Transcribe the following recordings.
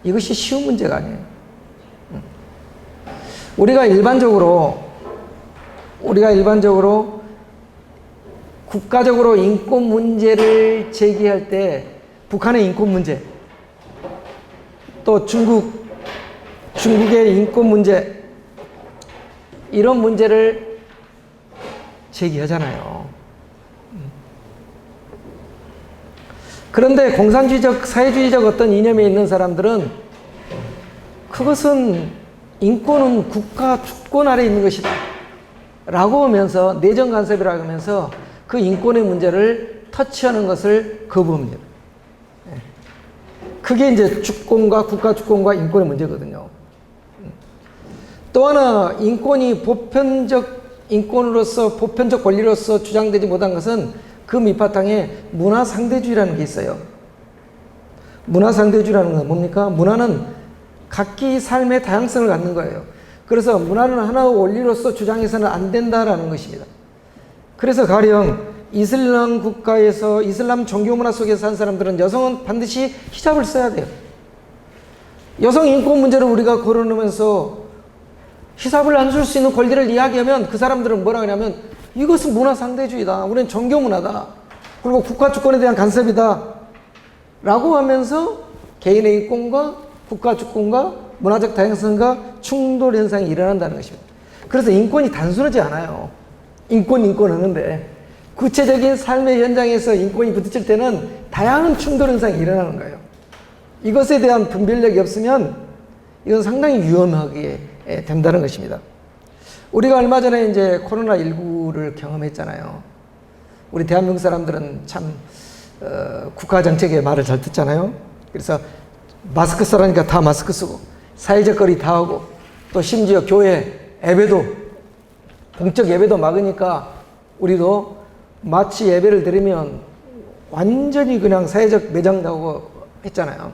이것이 쉬운 문제가 아니에요. 우리가 일반적으로 국가적으로 인권 문제를 제기할 때 북한의 인권 문제, 또 중국의 인권 문제, 이런 문제를 제기하잖아요. 그런데 공산주의적, 사회주의적 어떤 이념에 있는 사람들은 그것은 인권은 국가 주권 아래에 있는 것이다 라고 하면서 내정 간섭이라고 하면서 그 인권의 문제를 터치하는 것을 거부합니다. 그게 이제 주권과 국가 주권과 인권의 문제거든요. 또 하나 인권이 보편적 인권으로서 보편적 권리로서 주장되지 못한 것은 그 밑바탕에 문화상대주의라는 게 있어요. 문화상대주의라는 건 뭡니까? 문화는 각기 삶의 다양성을 갖는 거예요. 그래서 문화는 하나의 원리로서 주장해서는 안 된다라는 것입니다. 그래서 가령 이슬람 국가에서 이슬람 종교 문화 속에서 산 사람들은 여성은 반드시 히잡을 써야 돼요. 여성 인권 문제를 우리가 거론하면서 히잡을 안 쓸 수 있는 권리를 이야기하면 그 사람들은 뭐라 하냐면 이것은 문화상대주의다. 우리는 종교 문화다. 그리고 국가 주권에 대한 간섭이다. 라고 하면서 개인의 인권과 국가 주권과 문화적 다양성과 충돌 현상이 일어난다는 것입니다. 그래서 인권이 단순하지 않아요. 인권 하는데 구체적인 삶의 현장에서 인권이 부딪힐 때는 다양한 충돌 현상이 일어나는 거예요. 이것에 대한 분별력이 없으면 이건 상당히 위험하게 된다는 것입니다. 우리가 얼마 전에 이제 코로나19를 경험했잖아요. 우리 대한민국 사람들은 참 국가 정책의 말을 잘 듣잖아요. 그래서 마스크 쓰라니까 다 마스크 쓰고 사회적 거리 다 하고 또 심지어 교회 예배도 공적 예배도 막으니까 우리도 마치 예배를 드리면 완전히 그냥 사회적 매장하고 했잖아요.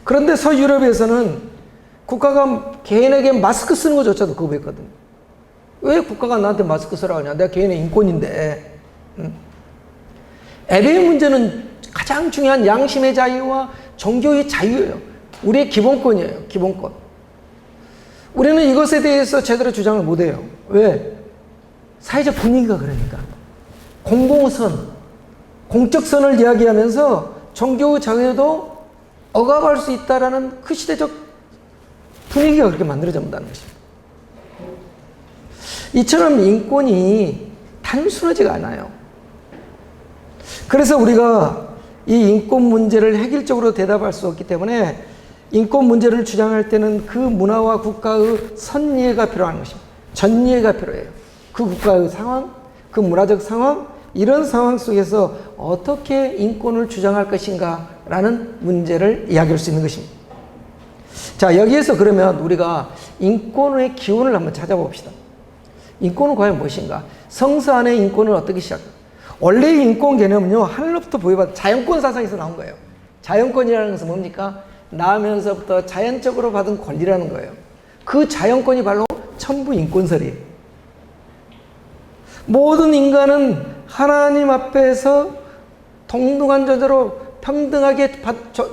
그런데 서유럽에서는 국가가 개인에게 마스크 쓰는 것조차도 거부했거든요. 왜 국가가 나한테 마스크 쓰라고 하냐? 내가 개인의 인권인데. 예배의 문제는 가장 중요한 양심의 자유와 종교의 자유예요. 우리의 기본권이에요. 기본권. 우리는 이것에 대해서 제대로 주장을 못해요. 왜? 사회적 분위기가 그러니까. 공공선, 공적 선을 이야기하면서 종교의 자유도 억압할 수 있다라는 그 시대적 분위기가 그렇게 만들어진다는 것입니다. 이처럼 인권이 단순하지가 않아요. 그래서 우리가 이 인권 문제를 획일적으로 대답할 수 없기 때문에 인권 문제를 주장할 때는 그 문화와 국가의 선이해가 필요한 것입니다. 전이해가 필요해요. 그 국가의 상황, 그 문화적 상황, 이런 상황 속에서 어떻게 인권을 주장할 것인가 라는 문제를 이야기할 수 있는 것입니다. 자, 여기에서 그러면 우리가 인권의 기원을 한번 찾아봅시다. 인권은 과연 무엇인가? 성서 안의 인권은 어떻게 시작합니까? 원래 인권 개념은요, 하늘로부터 부여받은 자연권 사상에서 나온 거예요. 자연권이라는 것은 뭡니까? 나면서부터 자연적으로 받은 권리라는 거예요. 그 자연권이 바로 천부 인권설이에요. 모든 인간은 하나님 앞에서 동등한 존재로 평등하게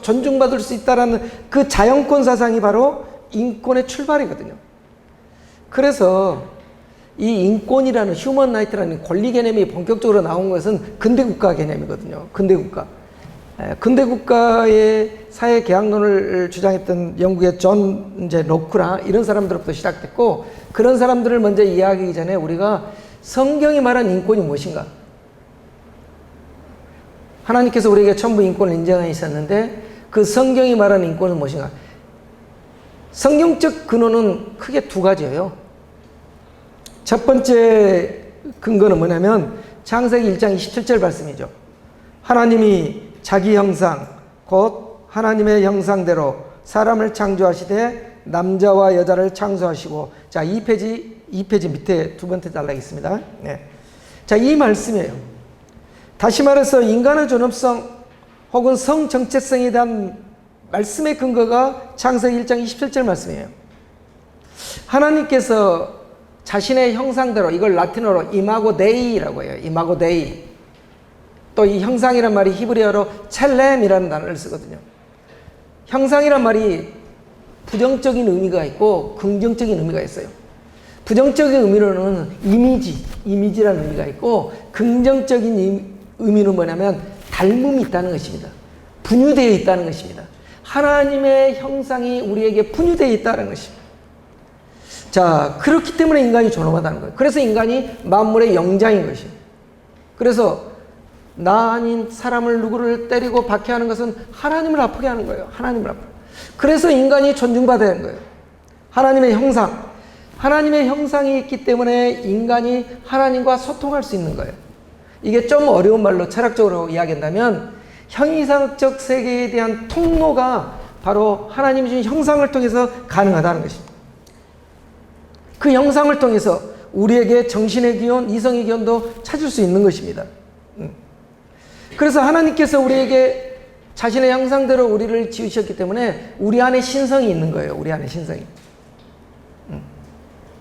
존중받을 수 있다는 그 자연권 사상이 바로 인권의 출발이거든요. 그래서 이 인권이라는 휴먼 라이트라는 권리 개념이 본격적으로 나온 것은 근대국가 개념이거든요. 근대국가. 근대국가의 사회 계약론을 주장했던 영국의 존 로크나 이런 사람들로부터 시작됐고, 그런 사람들을 먼저 이야기하기 전에 우리가 성경이 말한 인권이 무엇인가? 하나님께서 우리에게 천부 인권을 인정하셨는데 그 성경이 말하는 인권은 무엇인가? 성경적 근원은 크게 두 가지예요. 첫 번째 근거는 뭐냐면 창세기 1장 27절 말씀이죠. 하나님이 자기 형상 곧 하나님의 형상대로 사람을 창조하시되 남자와 여자를 창조하시고, 자, 2페이지 밑에 두 번째 단락이 있습니다. 네. 자, 이 말씀이에요. 다시 말해서 인간의 존엄성 혹은 성 정체성에 대한 말씀의 근거가 창세기 1장 27절 말씀이에요. 하나님께서 자신의 형상대로, 이걸 라틴어로 이마고 데이라고 해요. 이마고 데이. 또 이 형상이란 말이 히브리어로 첼렘이라는 단어를 쓰거든요. 형상이란 말이 부정적인 의미가 있고 긍정적인 의미가 있어요. 부정적인 의미로는 이미지라는 의미가 있고, 긍정적인 의미는 뭐냐면 닮음이 있다는 것입니다. 분유되어 있다는 것입니다. 하나님의 형상이 우리에게 분유되어 있다는 것입니다. 자, 그렇기 때문에 인간이 존엄하다는 거예요. 그래서 인간이 만물의 영장인 것이에요. 그래서 나 아닌 사람을 누구를 때리고 박해하는 것은 하나님을 아프게 하는 거예요. 하나님을 아프게. 그래서 인간이 존중받아야 하는 거예요. 하나님의 형상. 하나님의 형상이 있기 때문에 인간이 하나님과 소통할 수 있는 거예요. 이게 좀 어려운 말로 철학적으로 이야기한다면 형이상적 세계에 대한 통로가 바로 하나님이 주신 형상을 통해서 가능하다는 것입니다. 그 형상을 통해서 우리에게 정신의 기원, 이성의 기원도 찾을 수 있는 것입니다. 그래서 하나님께서 우리에게 자신의 형상대로 우리를 지으셨기 때문에 우리 안에 신성이 있는 거예요. 우리 안에 신성이.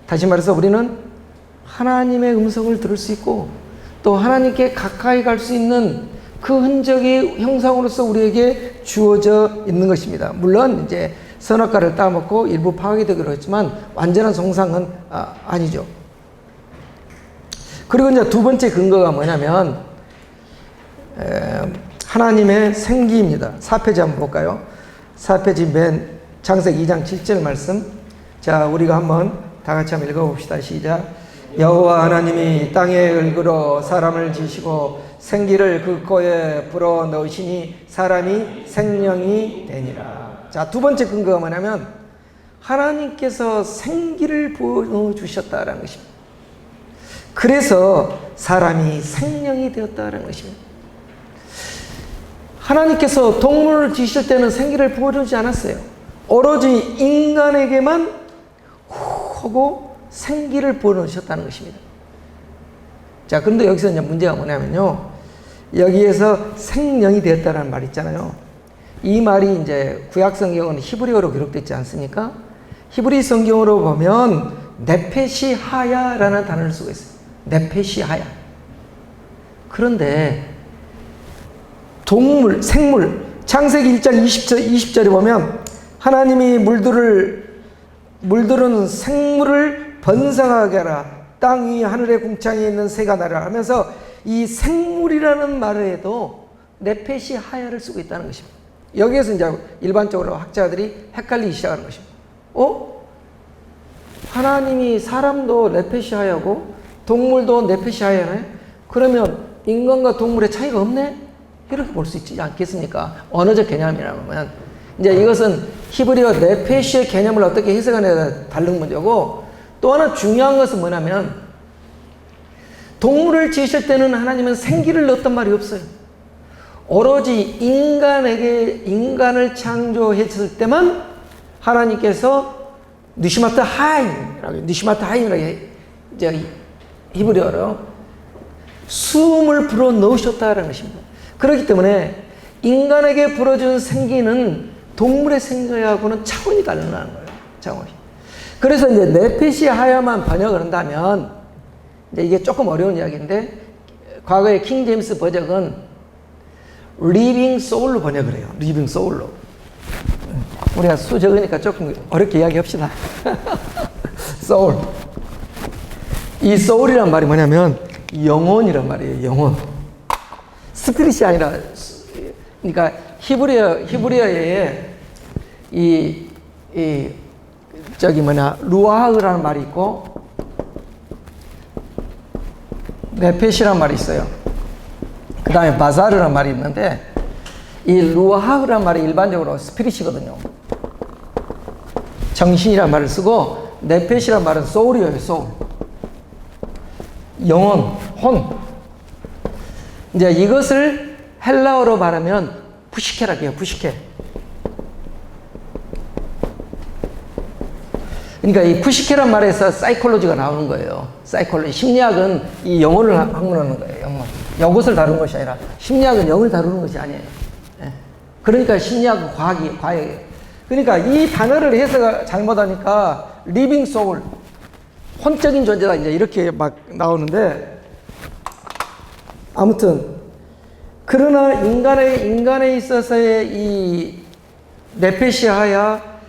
다시 말해서 우리는 하나님의 음성을 들을 수 있고 또 하나님께 가까이 갈 수 있는 그 흔적이 형상으로서 우리에게 주어져 있는 것입니다. 물론 이제 선악과를 따먹고 일부 파괴되기로 했지만 완전한 정상은 아니죠. 그리고 이제 두 번째 근거가 뭐냐면 하나님의 생기입니다. 4페이지 한번 볼까요? 4페이지 맨 창세기 2장 7절 말씀. 자, 우리가 한번 다 같이 한번 읽어봅시다. 시작. 여호와 하나님이 땅에 얼굴로 사람을 지으시고 생기를 그 코에 불어 넣으시니 사람이 생명이 되니라. 자, 두 번째 근거가 뭐냐면 하나님께서 생기를 부어 주셨다라는 것입니다. 그래서 사람이 생명이 되었다라는 것입니다. 하나님께서 동물을 지으실 때는 생기를 부어주지 않았어요. 오로지 인간에게만 하고 생기를 부어주셨다는 것입니다. 자, 그런데 여기서 이제 문제가 뭐냐면요. 여기에서 생명이 되었다는 말 있잖아요. 이 말이 이제 구약 성경은 히브리어로 기록되어 있지 않습니까? 히브리 성경으로 보면 네페시 하야라는 단어를 쓰고 있어요. 네페시 하야. 그런데 동물, 생물, 창세기 1장 20절에 보면 하나님이 물들은 생물을 번성하게 하라. 땅 위 하늘의 궁창에 있는 새가 나라 하면서 이 생물이라는 말에도 네페시 하야를 쓰고 있다는 것입니다. 여기에서 이제 일반적으로 학자들이 헷갈리기 시작하는 것입니다. 하나님이 사람도 네페시 하야고 동물도 네페시 하야네? 그러면 인간과 동물의 차이가 없네? 이렇게 볼 수 있지 않겠습니까? 언어적 개념이라면 이제 이것은 히브리어 네페시의 개념을 어떻게 해석하느냐가 다른 문제고, 또 하나 중요한 것은 뭐냐면 동물을 지으실 때는 하나님은 생기를 넣었단 말이 없어요. 오로지 인간을 창조했을 때만 하나님께서 니시마트 하임이라고 이제 히브리어로 숨을 불어 넣으셨다는 것입니다. 그렇기 때문에 인간에게 불어준 생기는 동물의 생기하고는 차원이 다르다는 거예요. 차원이. 그래서 이제 네페시 하야만 번역을 한다면 이제 이게 조금 어려운 이야기인데 과거의 킹 제임스 번역은 리빙 소울로 번역을 해요. 리빙 소울로. 우리가 수 적으니까 조금 어렵게 이야기합시다. 소울. 이 소울이란 말이 뭐냐면 영혼이란 말이에요. 영혼. 스피릿이 아니라, 그러니까 히브리어에 루아흐라는 말이 있고 네페시라는 말이 있어요. 그 다음에 바사르라는 말이 있는데 이 루아흐라는 말이 일반적으로 스피릿이거든요. 정신이라는 말을 쓰고 네페시라는 말은 소울이에요. 소울. 영혼, 혼. 이제 이것을 헬라어로 말하면 푸시케라고 해요. 푸시케. 그러니까 이 푸시케란 말에서 사이콜로지가 나오는 거예요. 사이콜로지. 심리학은 이 영혼을 학문하는 거예요. 영혼. 이것을 다루는 것이 아니라 심리학은 영을 다루는 것이 아니에요. 예. 그러니까 심리학은 과학이에요. 그러니까 이 단어를 해석을 잘못하니까 리빙 소울, 혼적인 존재다 이제 이렇게 막 나오는데, 아무튼 그러나 인간에 있어서의 이 네페시하야.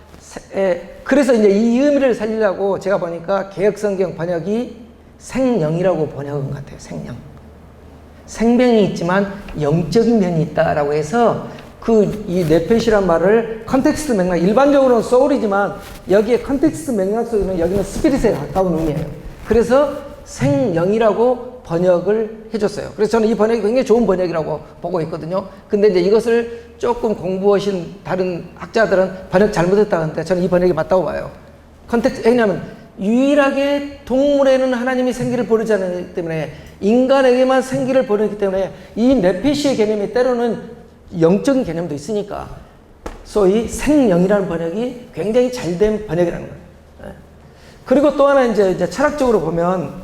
그래서 이제 이 의미를 살리려고 제가 보니까 개역성경 번역이 생령이라고 번역한 것 같아요. 생령. 생명이 있지만 영적인 면이 있다라고 해서 이 네페시란 말을 컨텍스트 맥락, 일반적으로는 소울이지만 여기에 컨텍스트 맥락 속에는 여기는 스피릿에 가까운 의미예요. 그래서 생령이라고 번역을 해줬어요. 그래서 저는 이 번역이 굉장히 좋은 번역이라고 보고 있거든요. 근데 이제 이것을 조금 공부하신 다른 학자들은 번역 잘못했다 하는데 저는 이 번역이 맞다고 봐요. 왜냐하면 유일하게 동물에는 하나님이 생기를 보내지 않기 때문에 인간에게만 생기를 보내기 때문에 이 네페시의 개념이 때로는 영적인 개념도 있으니까 소위 생령이라는 번역이 굉장히 잘된 번역이라는 거예요. 그리고 또 하나 이제 철학적으로 보면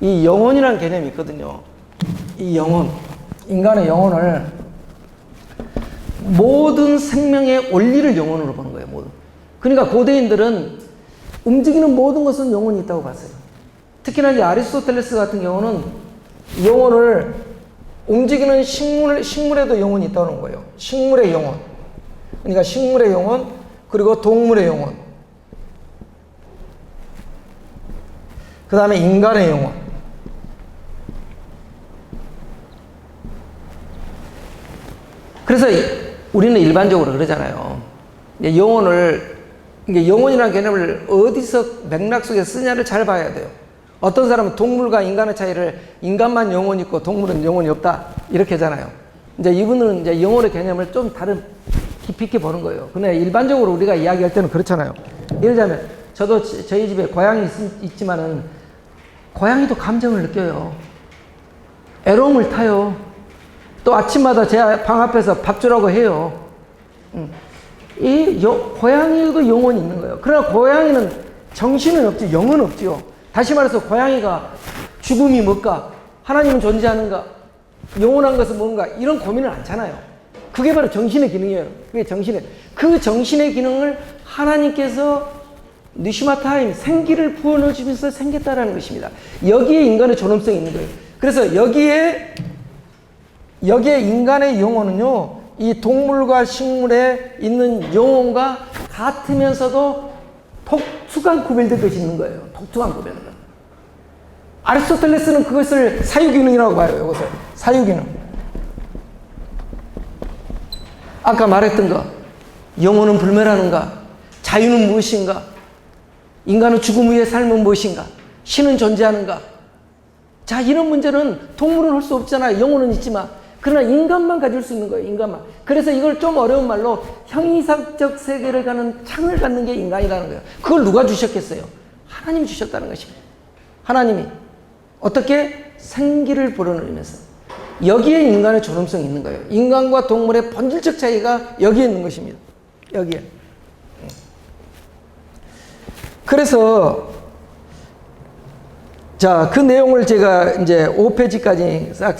이 영혼이라는 개념이 있거든요. 이 영혼, 인간의 영혼을 모든 생명의 원리를 영혼으로 보는 거예요. 모든. 그러니까 고대인들은 움직이는 모든 것은 영혼이 있다고 봤어요. 특히나 이제 아리스토텔레스 같은 경우는 영혼을 움직이는 식물에도 영혼이 있다는 거예요. 식물의 영혼. 그러니까 식물의 영혼, 그리고 동물의 영혼. 그 다음에 인간의 영혼. 그래서 우리는 일반적으로 그러잖아요. 영혼이라는 개념을 어디서 맥락 속에 쓰냐를 잘 봐야 돼요. 어떤 사람은 동물과 인간의 차이를 인간만 영혼이 있고 동물은 영혼이 없다 이렇게 하잖아요. 이제 이분은 이제 영혼의 개념을 좀 다른 깊이 있게 보는 거예요. 근데 일반적으로 우리가 이야기할 때는 그렇잖아요. 예를 들자면 저도 저희 집에 고양이 있지만은 고양이도 감정을 느껴요. 애로움을 타요. 또 아침마다 제 방 앞에서 밥 주라고 해요. 고양이도 영혼이 있는 거예요. 그러나 고양이는 정신은 없지, 영은 없지요. 다시 말해서 고양이가 죽음이 뭘까? 하나님은 존재하는가? 영원한 것은 뭔가? 이런 고민을 않잖아요. 그게 바로 정신의 기능이에요. 그 정신의 기능을 하나님께서 느시마타임, 생기를 부어넣어주면서 생겼다라는 것입니다. 여기에 인간의 존엄성이 있는 거예요. 그래서 여기에 인간의 영혼은요, 이 동물과 식물에 있는 영혼과 같으면서도 독특한 구별된 것이 있는 거예요. 독특한 구별된 것. 아리스토텔레스는 그것을 사유기능이라고 봐요. 이것을 사유기능. 아까 말했던 거, 영혼은 불멸하는가? 자유는 무엇인가? 인간은 죽음 후의 삶은 무엇인가? 신은 존재하는가? 자, 이런 문제는 동물은 할 수 없잖아요. 영혼은 있지만. 그러나 인간만 가질 수 있는 거예요. 인간만. 그래서 이걸 좀 어려운 말로 형이상적 세계를 가는 창을 갖는 게 인간이라는 거예요. 그걸 누가 주셨겠어요? 하나님이 주셨다는 것입니다. 하나님이 어떻게 생기를 불어넣으면서 여기에 인간의 존엄성이 있는 거예요. 인간과 동물의 본질적 차이가 여기에 있는 것입니다. 여기에. 그래서 자, 그 내용을 제가 이제 5페이지까지 싹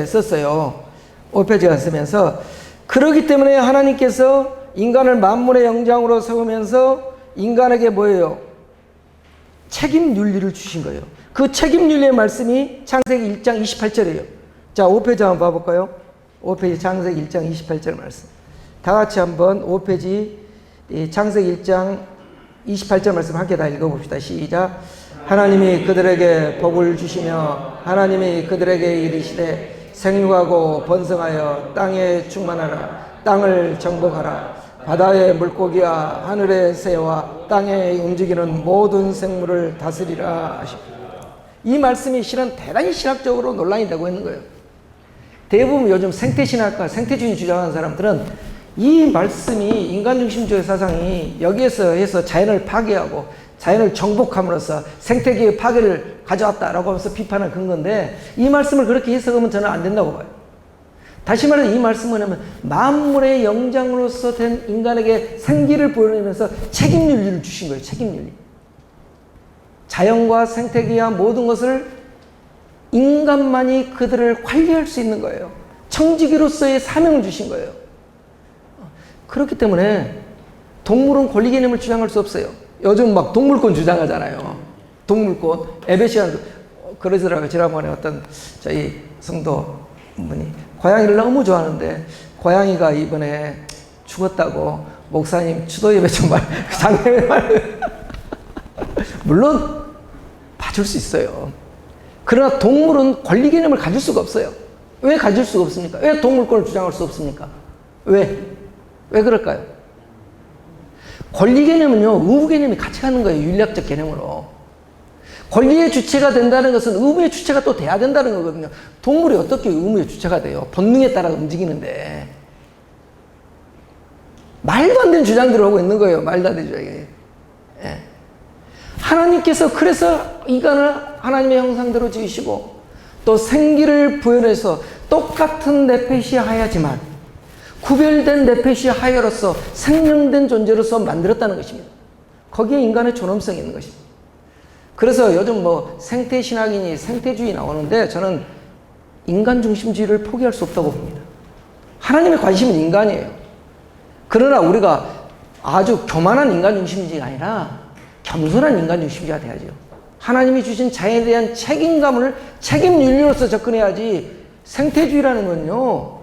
썼어요. 5페이지가 쓰면서 그러기 때문에 하나님께서 인간을 만물의 영장으로 세우면서 인간에게 뭐예요? 책임 윤리를 주신 거예요. 그 책임 윤리의 말씀이 창세기 1장 28절이에요. 자, 5페이지 한번 봐볼까요? 5페이지 창세기 1장 28절 말씀. 다 같이 한번 5페이지 창세기 1장 28절 말씀 함께 다 읽어봅시다. 시작. 하나님이 그들에게 복을 주시며 하나님이 그들에게 이르시되 생육하고 번성하여 땅에 충만하라. 땅을 정복하라. 바다의 물고기와 하늘의 새와 땅에 움직이는 모든 생물을 다스리라 하십니다. 이 말씀이 실은 대단히 신학적으로 논란이 되고 있는 거예요. 대부분 요즘 생태신학과 생태주의 주장하는 사람들은 이 말씀이 인간중심주의 사상이 여기에서 해서 자연을 파괴하고 자연을 정복함으로써 생태계의 파괴를 가져왔다라고 하면서 비판을 건 건데 이 말씀을 그렇게 해석하면 저는 안 된다고 봐요. 다시 말해서 이 말씀은 뭐냐면 만물의 영장으로서 된 인간에게 생기를 보여내면서 책임윤리를 주신 거예요. 책임윤리. 자연과 생태계와 모든 것을 인간만이 그들을 관리할 수 있는 거예요. 청지기로서의 사명을 주신 거예요. 그렇기 때문에 동물은 권리 개념을 주장할 수 없어요. 요즘 막 동물권 주장하잖아요. 동물권. 에베시안 그러더라고요. 지난번에 어떤 저희 성도 분이 고양이를 너무 좋아하는데 고양이가 이번에 죽었다고 목사님 추도 예배 좀 장례 물론 봐줄 수 있어요. 그러나 동물은 권리 개념을 가질 수가 없어요. 왜 가질 수가 없습니까? 왜 동물권을 주장할 수 없습니까? 왜 그럴까요? 권리 개념은요, 의무 개념이 같이 가는 거예요. 윤리학적 개념으로. 권리의 주체가 된다는 것은 의무의 주체가 또 돼야 된다는 거거든요. 동물이 어떻게 의무의 주체가 돼요? 본능에 따라 움직이는데. 말도 안 되는 주장들을 하고 있는 거예요. 말도 안 되는 주장이. 예. 하나님께서 그래서 인간을 하나님의 형상대로 지으시고 또 생기를 부여해서 똑같은 네페시 하야지만 구별된 네페시 하야로서 생명된 존재로서 만들었다는 것입니다. 거기에 인간의 존엄성이 있는 것입니다. 그래서 요즘 뭐 생태신학이니 생태주의 나오는데 저는 인간 중심주의를 포기할 수 없다고 봅니다. 하나님의 관심은 인간이에요. 그러나 우리가 아주 교만한 인간 중심주의가 아니라 겸손한 인간 중심주의가 돼야죠. 하나님이 주신 자연에 대한 책임 윤리로서 접근해야지. 생태주의라는 건요,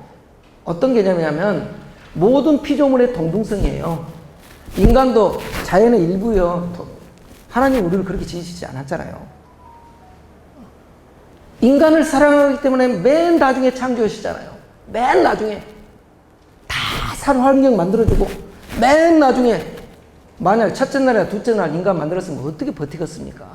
어떤 개념이냐면 모든 피조물의 동등성이에요. 인간도 자연의 일부요. 하나님 우리를 그렇게 지으시지 않았잖아요. 인간을 사랑하기 때문에 맨 나중에 창조하시잖아요. 맨 나중에 다 살 환경 만들어주고 맨 나중에 만약 첫째 날이나 둘째 날 인간 만들었으면 어떻게 버티겠습니까?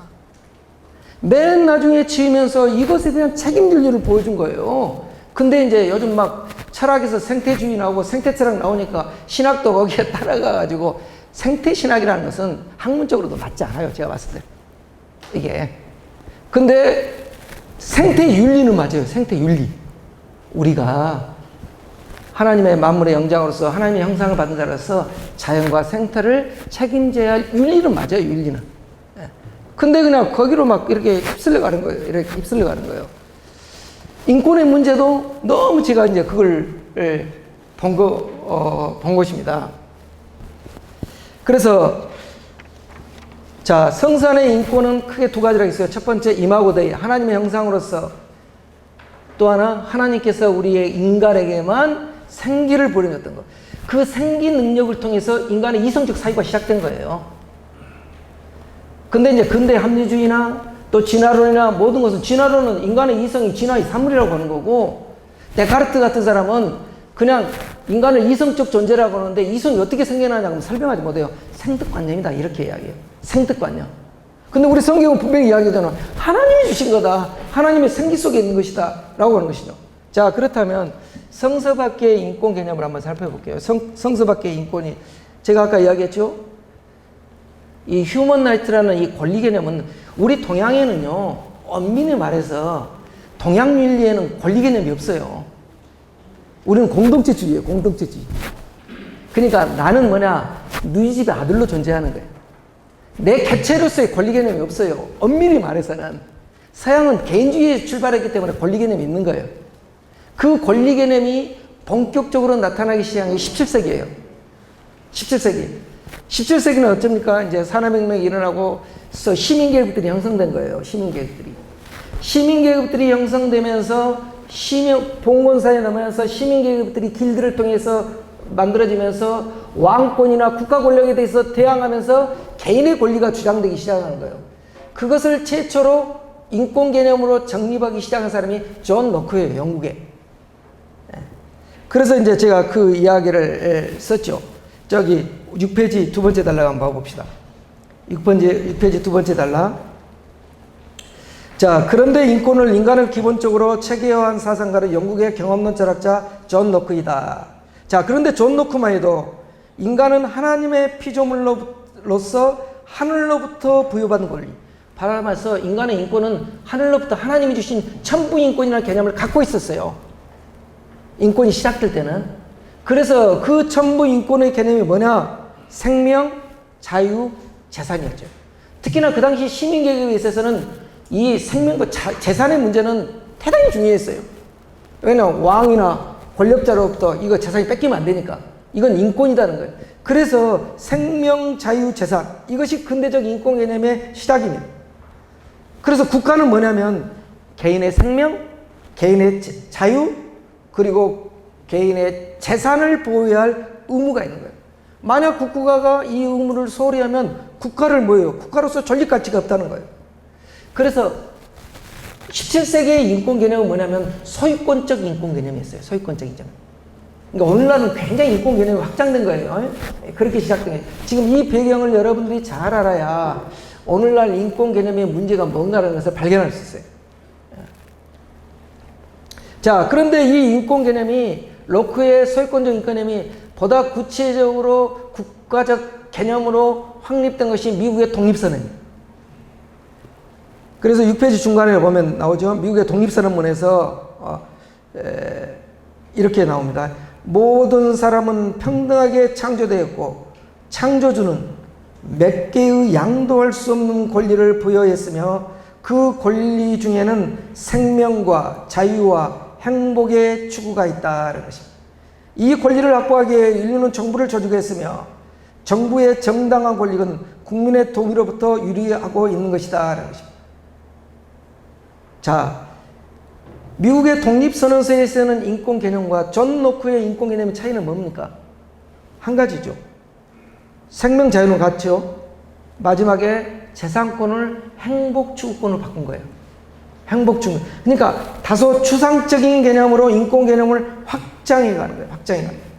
맨 나중에 지으면서 이것에 대한 책임 윤리를 보여준 거예요. 근데 이제 요즘 막 철학에서 생태주의 나오고 생태철학 나오니까 신학도 거기에 따라가가지고 생태신학이라는 것은 학문적으로도 맞지 않아요. 제가 봤을 때. 이게. 근데 생태윤리는 맞아요. 생태윤리. 우리가 하나님의 만물의 영장으로서 하나님의 형상을 받은 자로서 자연과 생태를 책임져야 할 윤리는 맞아요. 윤리는. 근데 그냥 거기로 막 이렇게 휩쓸려 가는 거예요. 이렇게 휩쓸려 가는 거예요. 인권의 문제도 너무 제가 이제 그걸 본 것입니다. 그래서 자, 성산의 인권은 크게 두 가지라고 있어요. 첫 번째 임하고데이, 하나님의 형상으로서. 또 하나 하나님께서 우리의 인간에게만 생기를 부여줬던 것. 그 생기 능력을 통해서 인간의 이성적 사유가 시작된 거예요. 근데 이제 근대 합리주의나 또 진화론이나 모든 것은, 진화론은 인간의 이성이 진화의 산물이라고 하는 거고, 데카르트 같은 사람은 그냥 인간을 이성적 존재라고 하는데 이성이 어떻게 생겨나냐고 설명하지 못해요. 생득관념이다 이렇게 이야기해요. 생득관념. 근데 우리 성경은 분명히 이야기하잖아. 하나님이 주신 거다. 하나님의 생기 속에 있는 것이다 라고 하는 것이죠. 자, 그렇다면 성서 밖의 인권 개념을 한번 살펴볼게요. 성서 밖의 인권이, 제가 아까 이야기했죠. 이 휴먼 라이트라는 이 권리 개념은 우리 동양에는요, 엄밀히 말해서 동양 윤리에는 권리 개념이 없어요. 우리는 공동체주의예요. 공동체주의. 그러니까 나는 뭐냐, 너희 집의 아들로 존재하는 거예요. 내 개체로서의 권리 개념이 없어요. 엄밀히 말해서는. 서양은 개인주의에 출발했기 때문에 권리 개념이 있는 거예요. 그 권리 개념이 본격적으로 나타나기 시작한 게 17세기예요. 17세기. 17세기는 어쩝니까? 이제 산업혁명이 일어나고 시민계급들이 형성된 거예요. 시민계급들이 형성되면서 봉건사에 넘어가면서 시민계급들이 길드를 통해서 만들어지면서 왕권이나 국가 권력에 대해서 대항하면서 개인의 권리가 주장되기 시작하는 거예요. 그것을 최초로 인권 개념으로 정립하기 시작한 사람이 존 로크예요. 영국에. 그래서 이제 제가 그 이야기를 썼죠. 저기 6페이지 두 번째 단락 한번 봐봅시다. 6페이지 두 번째 단락. 자, 그런데 인간을 기본적으로 체계화한 사상가는 영국의 경험론 철학자 존 로크이다. 자, 그런데 존 로크만 해도 인간은 하나님의 피조물로서 하늘로부터 부여받은 권리. 말하면서 인간의 인권은 하늘로부터 하나님이 주신 천부인권이라는 개념을 갖고 있었어요. 인권이 시작될 때는. 그래서 그 천부인권의 개념이 뭐냐? 생명, 자유, 재산이었죠. 특히나 그 당시 시민계급에 있어서는 이 생명과 재산의 문제는 대단히 중요했어요. 왜냐하면 왕이나 권력자로부터 이거 재산이 뺏기면 안 되니까. 이건 인권이라는 거예요. 그래서 생명, 자유, 재산, 이것이 근대적 인권 개념의 시작입니다. 그래서 국가는 뭐냐면 개인의 생명, 개인의 자유, 그리고 개인의 재산을 보호해야 할 의무가 있는 거예요. 만약 국가가 이 의무를 소홀히 하면 국가를 뭐예요? 국가로서 존립 가치가 없다는 거예요. 그래서 17세기의 인권 개념은 뭐냐면 소유권적 인권 개념이었어요. 소유권적 인권. 그러니까 오늘날은 굉장히 인권 개념이 확장된 거예요. 그렇게 시작된 거예요. 지금 이 배경을 여러분들이 잘 알아야 오늘날 인권 개념의 문제가 뭔가라는 것을 발견할 수 있어요. 자, 그런데 이 인권 개념이, 로크의 소유권적 인권 개념이 보다 구체적으로 국가적 개념으로 확립된 것이 미국의 독립선언입니다. 그래서 6페이지 중간에 보면 나오죠. 미국의 독립선언문에서 이렇게 나옵니다. 모든 사람은 평등하게 창조되었고 창조주는 몇 개의 양도할 수 없는 권리를 부여했으며 그 권리 중에는 생명과 자유와 행복의 추구가 있다는 것입니다. 이 권리를 확보하기 위해 인류는 정부를 조직했으며 정부의 정당한 권력은 국민의 동의로부터 유리하고 있는 것이다 라는 것입니다. 자, 미국의 독립선언서에 쓰는 인권 개념과 존 로크의 인권 개념의 차이는 뭡니까? 한 가지죠. 생명 자유는 같죠. 마지막에 재산권을 행복 추구권으로 바꾼 거예요. 행복 추구. 그러니까 다소 추상적인 개념으로 인권 개념을 확장해 가는 거예요. 확장해 가는 거예요.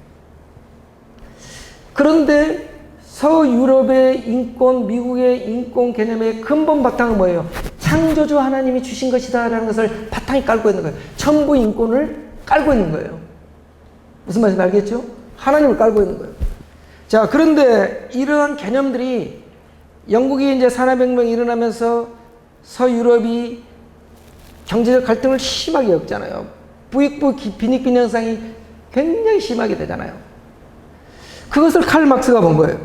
그런데 서유럽의 인권, 미국의 인권 개념의 근본 바탕은 뭐예요? 창조주 하나님이 주신 것이다 라는 것을 바탕에 깔고 있는 거예요. 천부 인권을 깔고 있는 거예요. 무슨 말인지 알겠죠? 하나님을 깔고 있는 거예요. 자, 그런데 이러한 개념들이 영국이 이제 산업혁명이 일어나면서 서유럽이 경제적 갈등을 심하게 겪잖아요. 부익부 빈익빈 현상이 굉장히 심하게 되잖아요. 그것을 칼 막스가 본 거예요.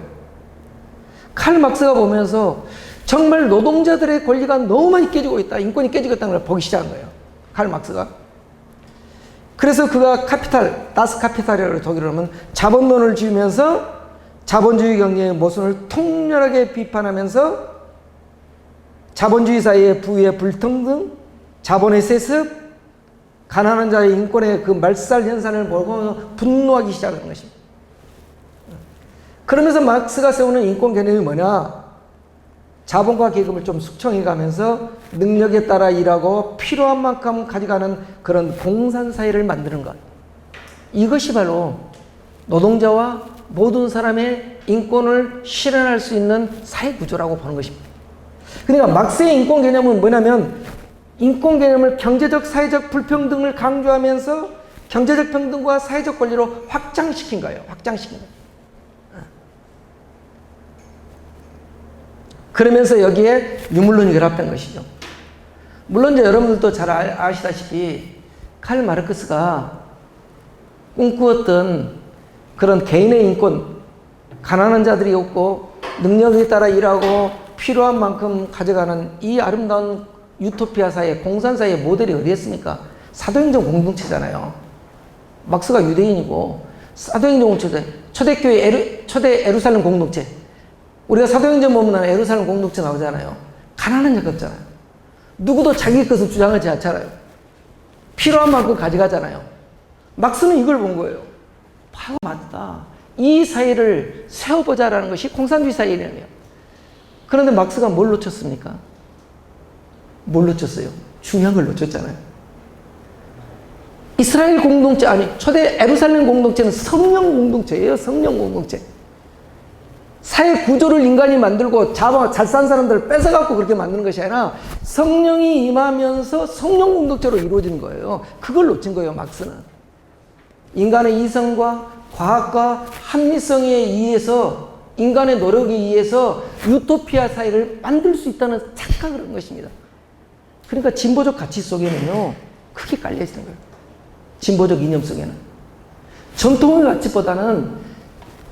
칼 막스가 보면서 정말 노동자들의 권리가 너무 많이 깨지고 있다. 인권이 깨지고 있다는 걸 보기 시작한 거예요. 칼 막스가. 그래서 그가 카피탈, 다스 카피탈이라고 독일어로 하면 자본론을 지으면서 자본주의 경제의 모순을 통렬하게 비판하면서 자본주의 사이의 부의 불평등, 자본의 세습, 가난한 자의 인권의 그 말살 현상을 보고 분노하기 시작한 것입니다. 그러면서 막스가 세우는 인권 개념이 뭐냐? 자본과 계급을 좀 숙청해 가면서 능력에 따라 일하고 필요한 만큼 가져가는 그런 공산사회를 만드는 것. 이것이 바로 노동자와 모든 사람의 인권을 실현할 수 있는 사회구조라고 보는 것입니다. 그러니까 막스의 인권 개념은 뭐냐면 인권 개념을 경제적, 사회적 불평등을 강조하면서 경제적 평등과 사회적 권리로 확장시킨 거예요. 확장시킨 거예요. 그러면서 여기에 유물론이 결합된 것이죠. 물론 이제 여러분들도 잘 아시다시피 칼 마르크스가 꿈꾸었던 그런 개인의 인권, 가난한 자들이 없고 능력에 따라 일하고 필요한 만큼 가져가는 이 아름다운 유토피아 사회, 공산사회의 모델이 어디였습니까? 사도행전 공동체잖아요. 막스가 유대인이고 사도행전 공동체, 초대교회 초대 에루살렘 공동체. 우리가 사도행전 보면 에루살렘 공동체 나오잖아요. 가난한 자가 없잖아요. 누구도 자기 것을 주장하지 않잖아요. 필요한 만큼 가져가잖아요. 막스는 이걸 본 거예요. 바로 맞다. 이 사회를 세워보자라는 것이 공산주의 사회이라며. 그런데 막스가 뭘 놓쳤습니까? 뭘 놓쳤어요? 중요한 걸 놓쳤잖아요. 이스라엘 공동체, 아니 초대 에루살렘 공동체는 성령 공동체예요. 성령 공동체. 사회 구조를 인간이 만들고 잘 산 사람들을 뺏어갖고 그렇게 만드는 것이 아니라 성령이 임하면서 성령 공동체로 이루어지는 거예요. 그걸 놓친 거예요, 막스는. 인간의 이성과 과학과 합리성에 의해서, 인간의 노력에 의해서 유토피아 사회를 만들 수 있다는 착각을 한 것입니다. 그러니까 진보적 가치 속에는요, 크게 깔려있는 거예요. 진보적 이념 속에는. 전통의 가치보다는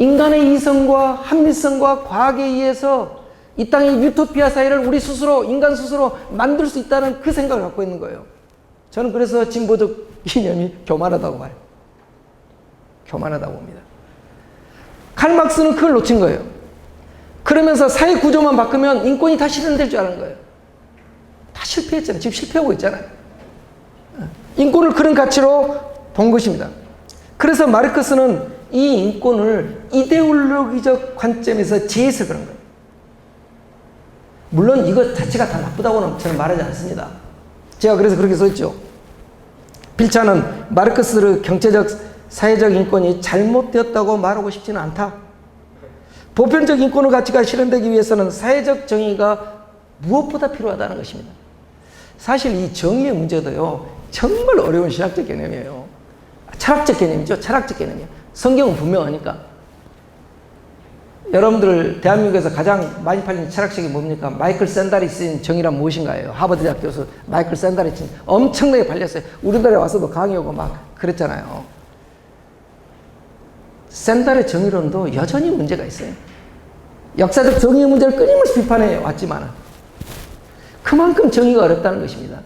인간의 이성과 합리성과 과학에 의해서 이 땅의 유토피아 사회를 우리 스스로, 인간 스스로 만들 수 있다는 그 생각을 갖고 있는 거예요. 저는 그래서 진보적 이념이 교만하다고 봐요. 교만하다고 봅니다. 칼 막스는 그걸 놓친 거예요. 그러면서 사회 구조만 바꾸면 인권이 다 실현될 줄 아는 거예요. 다 실패했잖아요. 지금 실패하고 있잖아요. 인권을 그런 가치로 본 것입니다. 그래서 마르크스는 이 인권을 이데올로기적 관점에서 재해석을 한 거예요. 물론 이것 자체가 다 나쁘다고는 저는 말하지 않습니다. 제가 그래서 그렇게 썼죠. 필차는 마르크스의 경제적, 사회적 인권이 잘못되었다고 말하고 싶지는 않다. 보편적 인권의 가치가 실현되기 위해서는 사회적 정의가 무엇보다 필요하다는 것입니다. 사실 이 정의의 문제도요, 정말 어려운 신학적 개념이에요. 철학적 개념이죠. 철학적 개념이에요. 성경은 분명하니까. 여러분들 대한민국에서 가장 많이 팔리는 철학책이 뭡니까? 마이클 샌달이 쓴 정의란 무엇인가요? 하버드 대학 교수 마이클 샌달이 쓴 엄청나게 팔렸어요. 우리나라에 와서도 강의하고 막 그랬잖아요. 샌달의 정의론도 여전히 문제가 있어요. 역사적 정의의 문제를 끊임없이 비판해 왔지만 그만큼 정의가 어렵다는 것입니다.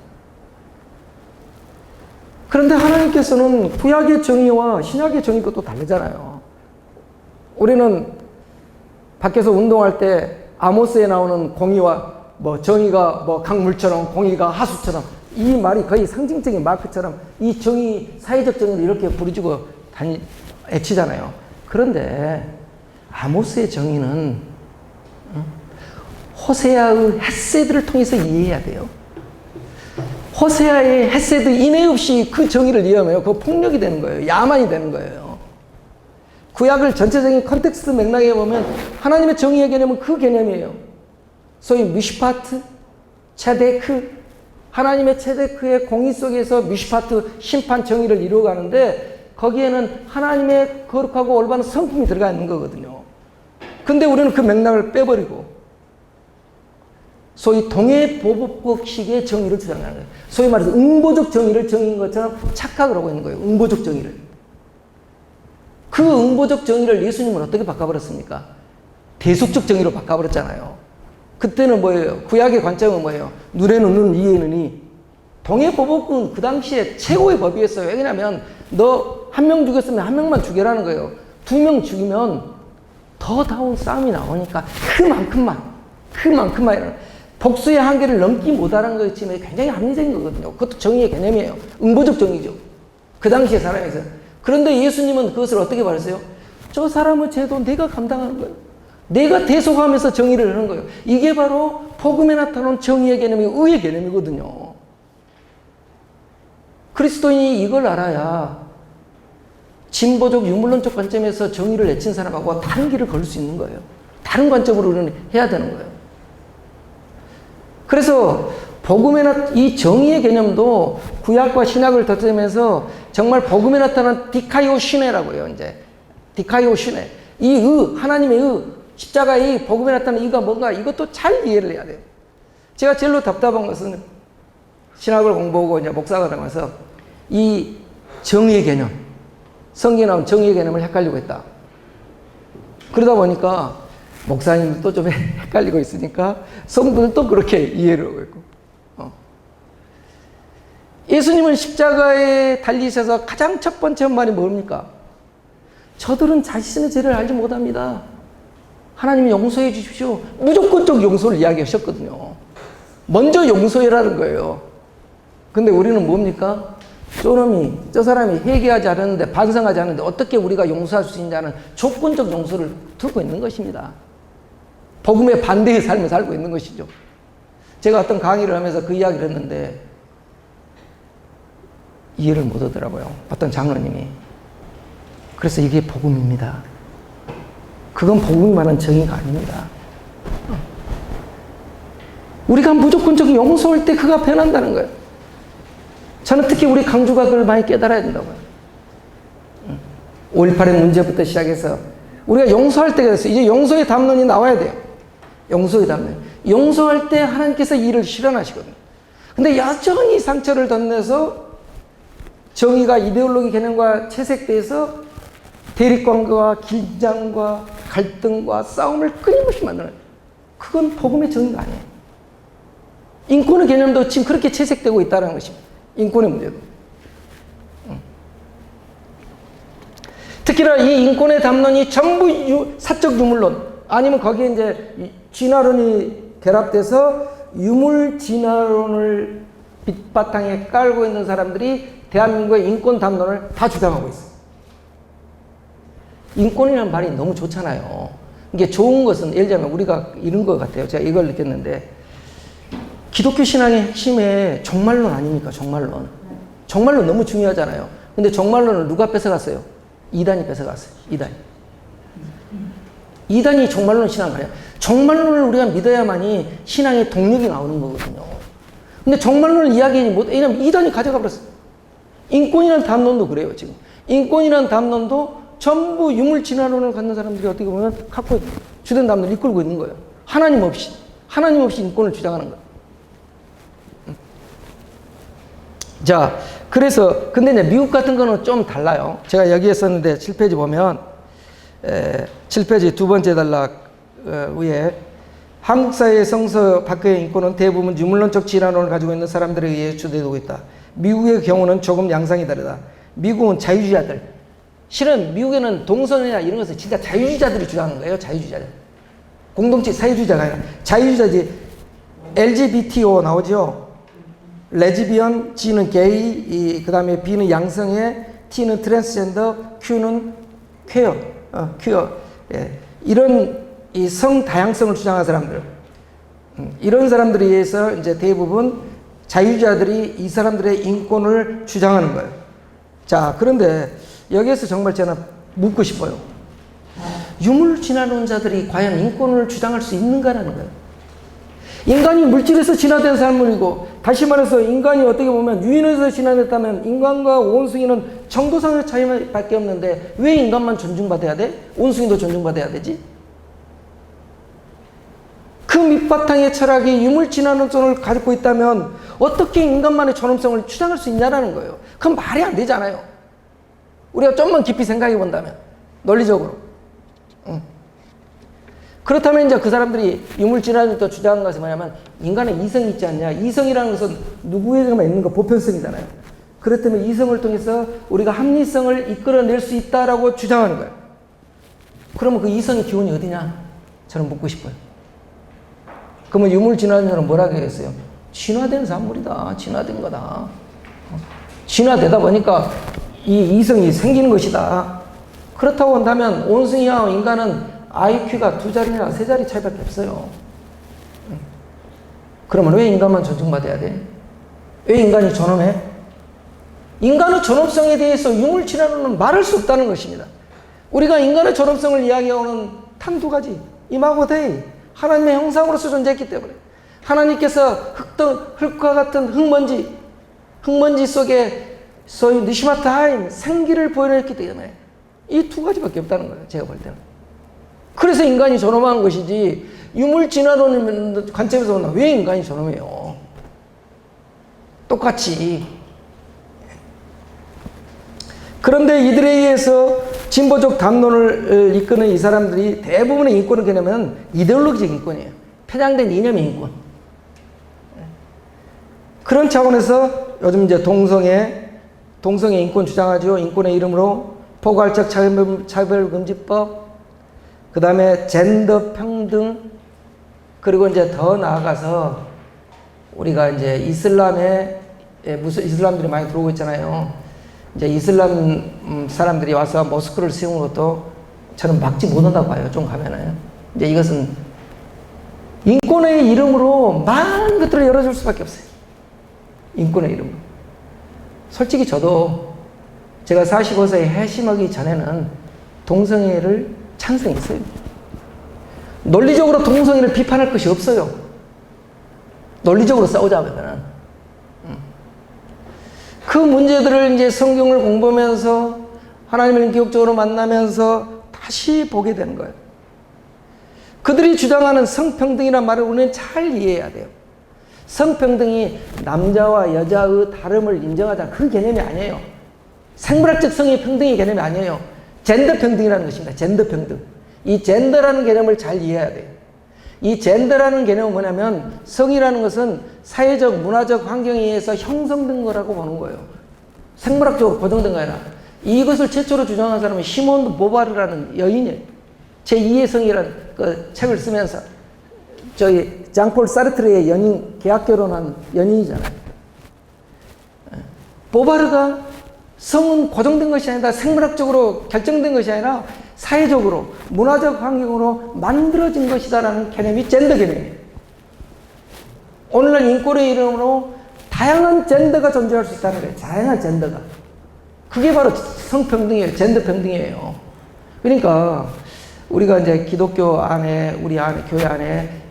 그런데 하나님께서는 구약의 정의와 신약의 정의가 또 다르잖아요. 우리는 밖에서 운동할 때 아모스에 나오는 공의와 정의가 강물처럼 공의가 하수처럼 이 말이 거의 상징적인 마크처럼 이 정의, 사회적 정의를 이렇게 부르짖고 애치잖아요. 그런데 아모스의 정의는 호세아의 헤세드를 통해서 이해해야 돼요. 호세아의 헤세드 인해 없이 그 정의를 이해하면 그거 폭력이 되는 거예요. 야만이 되는 거예요. 구약을 전체적인 컨텍스트 맥락에 보면 하나님의 정의의 개념은 그 개념이에요. 소위 미슈파트, 체데크, 하나님의 체데크의 공의 속에서 미슈파트, 심판 정의를 이루어가는데 거기에는 하나님의 거룩하고 올바른 성품이 들어가 있는 거거든요. 근데 우리는 그 맥락을 빼버리고 소위 동해보복식의 정의를 주장하는 거예요. 소위 말해서 응보적 정의를 정의인 것처럼 착각을 하고 있는 거예요. 응보적 정의를. 그 응보적 정의를 예수님은 어떻게 바꿔버렸습니까? 대속적 정의로 바꿔버렸잖아요. 그때는 뭐예요? 구약의 관점은 뭐예요? 눈에는 눈, 이에는 이. 동해보복은 그 당시에 최고의 법이었어요. 왜냐하면 너 한 명 죽였으면 한 명만 죽여라는 거예요. 2명 죽이면 더 다운 싸움이 나오니까 그만큼만 복수의 한계를 넘기 못하는 것이 굉장히 합리적인 거거든요. 그것도 정의의 개념이에요. 응보적 정의죠. 그 당시의 사람에서. 그런데 예수님은 그것을 어떻게 말했어요? 저 사람의 죄도 내가 감당하는 거예요. 내가 대속하면서 정의를 하는 거예요. 이게 바로 복음에 나타난 정의의 개념이 의의 개념이거든요. 그리스도인이 이걸 알아야 진보적 유물론적 관점에서 정의를 내친 사람하고 다른 길을 걸을 수 있는 거예요. 다른 관점으로 우리는 해야 되는 거예요. 그래서 복음에 이 정의의 개념도 구약과 신약을 덧대면서 정말 복음에 나타난 디카이오 시네라고 해요. 이제 디카이오 시네. 이 하나님의 십자가의 복음에 나타난 이가 뭔가 이것도 잘 이해를 해야 돼요. 제가 제일로 답답한 것은 신학을 공부하고 이제 목사가 되면서 이 정의의 개념, 성경에 나온 정의의 개념을 헷갈리고 있다. 그러다 보니까 목사님도 좀 헷갈리고 있으니까 성도들도 그렇게 이해를 하고 있고. 예수님은 십자가에 달리셔서 가장 첫 번째 한 말이 뭡니까? 저들은 자신의 죄를 알지 못합니다. 하나님이 용서해 주십시오. 무조건적 용서를 이야기하셨거든요. 먼저 용서해라는 거예요. 근데 우리는 뭡니까? 저 사람이 회개하지 않았는데, 반성하지 않았는데 어떻게 우리가 용서할 수 있냐는 조건적 용서를 두고 있는 것입니다. 복음의 반대의 삶을 살고 있는 것이죠. 제가 어떤 강의를 하면서 그 이야기를 했는데 이해를 못 하더라고요. 어떤 장로님이. 그래서 이게 복음입니다. 그건 복음이 말하는 정의가 아닙니다. 우리가 무조건적인 용서할 때 그가 변한다는 거예요. 저는 특히 우리 강주가 그걸 많이 깨달아야 된다고요. 5.18의 문제부터 시작해서 우리가 용서할 때가 됐어요. 이제 용서의 담론이 나와야 돼요. 용서의 담론. 용서할 때 하나님께서 일을 실현하시거든요. 근데 여전히 상처를 덧내서 정의가 이데올로기 개념과 채색돼서 대립관계와 긴장과 갈등과 싸움을 끊임없이 만들어요. 그건 복음의 정의가 아니에요. 인권의 개념도 지금 그렇게 채색되고 있다는 것입니다. 인권의 문제도. 특히나 이 인권의 담론이 전부 사적 유물론 아니면 거기에 이제 진화론이 결합돼서 유물 진화론을 밑바탕에 깔고 있는 사람들이 대한민국의 인권 담론을 다 주장하고 있어요. 인권이라는 말이 너무 좋잖아요. 이게 좋은 것은 예를 들면 우리가 이런 것 같아요. 제가 이걸 느꼈는데 기독교 신앙의 핵심에 정말론 아닙니까? 정말론. 정말론 너무 중요하잖아요. 근데 정말론을 누가 뺏어갔어요? 이단이 뺏어갔어요. 이단이 정말론 신앙 아니에요. 정말론을 우리가 믿어야만이 신앙의 동력이 나오는 거거든요. 근데 정말론을 이야기하지 못, 왜냐면 이단이 가져가 버렸어요. 인권이라는 담론도 그래요, 지금. 인권이라는 담론도 전부 유물진화론을 갖는 사람들이 어떻게 보면 갖고 주된 담론을 이끌고 있는 거예요. 하나님 없이 인권을 주장하는 거예요. 자, 그래서, 근데 이제 미국 같은 거는 좀 달라요. 제가 여기에 썼는데 7페이지 보면, 7페이지 두 번째 단락 위에 한국 사회의 성서 밖의 인권은 대부분 유물론적 진화론을 가지고 있는 사람들에 의해 주도되고 있다. 미국의 경우는 조금 양상이 다르다. 미국은 자유주의자들. 실은 미국에는 동성애나 이런 것을 진짜 자유주의자들이 주장하는 거예요. 자유주의자들. 공동체 사유주의자가 아니라 자유주의자지. LGBTO 나오죠. 레즈비언, G는 게이, 그 다음에 B는 양성애, T는 트랜스젠더, Q는 퀘어, 예. 이런 이 성 다양성을 주장하는 사람들, 이런 사람들에 의해서 이제 대부분 자유주의자들이 이 사람들의 인권을 주장하는 거예요. 자, 그런데 여기에서 정말 저는 묻고 싶어요. 유물진화론자들이 과연 인권을 주장할 수 있는가라는 거예요. 인간이 물질에서 진화된 사물이고, 다시 말해서 인간이 어떻게 보면 유인에서 진화됐다면 인간과 원숭이는 정도상의 차이밖에 없는데 왜 인간만 존중받아야 돼? 원숭이도 존중받아야 되지? 그 밑바탕의 철학이 유물진화론을 가지고 있다면 어떻게 인간만의 존엄성을 주장할 수 있냐라는 거예요. 그건 말이 안 되잖아요. 우리가 좀만 깊이 생각해 본다면, 논리적으로. 그렇다면 이제 그 사람들이 유물진화론을 주장하는 것은 뭐냐면 인간의 이성이 있지 않냐. 이성이라는 것은 누구에게만 있는 거 보편성이잖아요. 그렇다면 이성을 통해서 우리가 합리성을 이끌어낼 수 있다라고 주장하는 거예요. 그러면 그 이성의 기원이 어디냐? 저는 묻고 싶어요. 그러면 유물진화론은 뭐라고 했어요? 진화된 산물이다. 진화된 거다. 진화되다 보니까 이 이성이 생기는 것이다. 그렇다고 한다면 원숭이와 인간은 IQ가 2자리나 3자리 차이밖에 없어요. 그러면 왜 인간만 존중받아야 돼? 왜 인간이 존엄해? 인간의 존엄성에 대해서 유물진화론은 말할 수 없다는 것입니다. 우리가 인간의 존엄성을 이야기하는 단 2가지. 임하고 데이. 하나님의 형상으로서 존재했기 때문에. 하나님께서 흙과 같은 흙먼지 속에 소위 니시마타임, 생기를 보여냈기 때문에 이 2가지밖에 없다는 거예요. 제가 볼 때는. 그래서 인간이 존엄한 것이지, 유물진화론 관점에서 보면 왜 인간이 존엄해요? 똑같이. 그런데 이들에 의해서 진보적 담론을 이끄는 이 사람들이 대부분의 인권을 개념은 이데올로기적 인권이에요. 편향된 이념의 인권. 그런 차원에서 요즘 이제 동성애 인권 주장하죠. 인권의 이름으로 포괄적 차별금지법, 그 다음에 젠더 평등, 그리고 이제 더 나아가서 우리가 이제 이슬람들이 많이 들어오고 있잖아요. 이제 이슬람 사람들이 와서 모스크를 세우는 것도 저는 막지 못한다고 봐요. 좀 가면은. 이제 이것은 인권의 이름으로 많은 것들을 열어줄 수밖에 없어요. 인권의 이름으로. 솔직히 저도 제가 45세에 회심하기 전에는 동성애를 찬성했어요. 논리적으로 동성애를 비판할 것이 없어요. 논리적으로 싸우자면은. 그 문제들을 이제 성경을 공부하면서 하나님을 인격적으로 만나면서 다시 보게 되는 거예요. 그들이 주장하는 성평등이라는 말을 우리는 잘 이해해야 돼요. 성평등이 남자와 여자의 다름을 인정하자, 그 개념이 아니에요. 생물학적 성의 평등의 개념이 아니에요. 젠더 평등이라는 것입니다. 젠더 평등. 이 젠더라는 개념을 잘 이해해야 돼요. 이 젠더라는 개념은 뭐냐면 성이라는 것은 사회적, 문화적 환경에 의해서 형성된 거라고 보는 거예요. 생물학적으로 고정된 거 아니라. 이것을 최초로 주장한 사람은 시몬 보바르라는 여인이에요. 제2의 성이라는 그 책을 쓰면서 저희 장폴 사르트르의 연인, 계약 결혼한 연인이잖아요. 보바르가 성은 고정된 것이 아니라 생물학적으로 결정된 것이 아니라 사회적으로 문화적 환경으로 만들어진 것이다라는 개념이 젠더 개념이에요. 오늘날 인권의 이름으로 다양한 젠더가 존재할 수 있다는 거예요. 다양한 젠더가. 그게 바로 성평등이에요. 젠더 평등이에요. 그러니까 우리가 이제 기독교 안에 우리 안에 교회 안에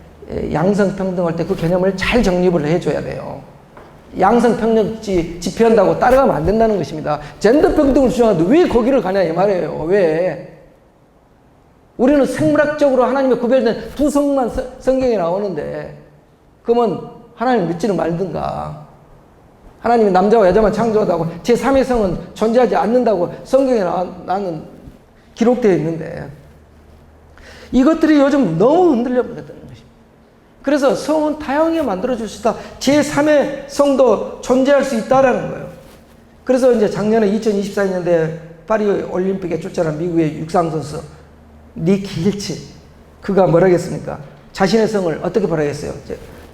양성평등할 때 그 개념을 잘 정립을 해줘야 돼요. 양성평등 집회한다고 따라가면 안 된다는 것입니다. 젠더 평등을 주장하는데 왜 거기를 가냐 이 말이에요. 왜? 우리는 생물학적으로 하나님의 구별된 두 성만 성경에 나오는데 그러면 하나님 믿지는 말든가. 하나님이 남자와 여자만 창조하다고 제3의 성은 존재하지 않는다고 성경에 나는 기록되어 있는데 이것들이 요즘 너무 흔들려 버렸다는 것입니다. 그래서 성은 다양하게 만들어줄 수 있다. 제3의 성도 존재할 수 있다라는 거예요. 그래서 이제 작년에 2024년에 파리 올림픽에 출전한 미국의 육상선수 니키 힐치 그가 뭐라 했습니까? 자신의 성을 어떻게 말하겠어요?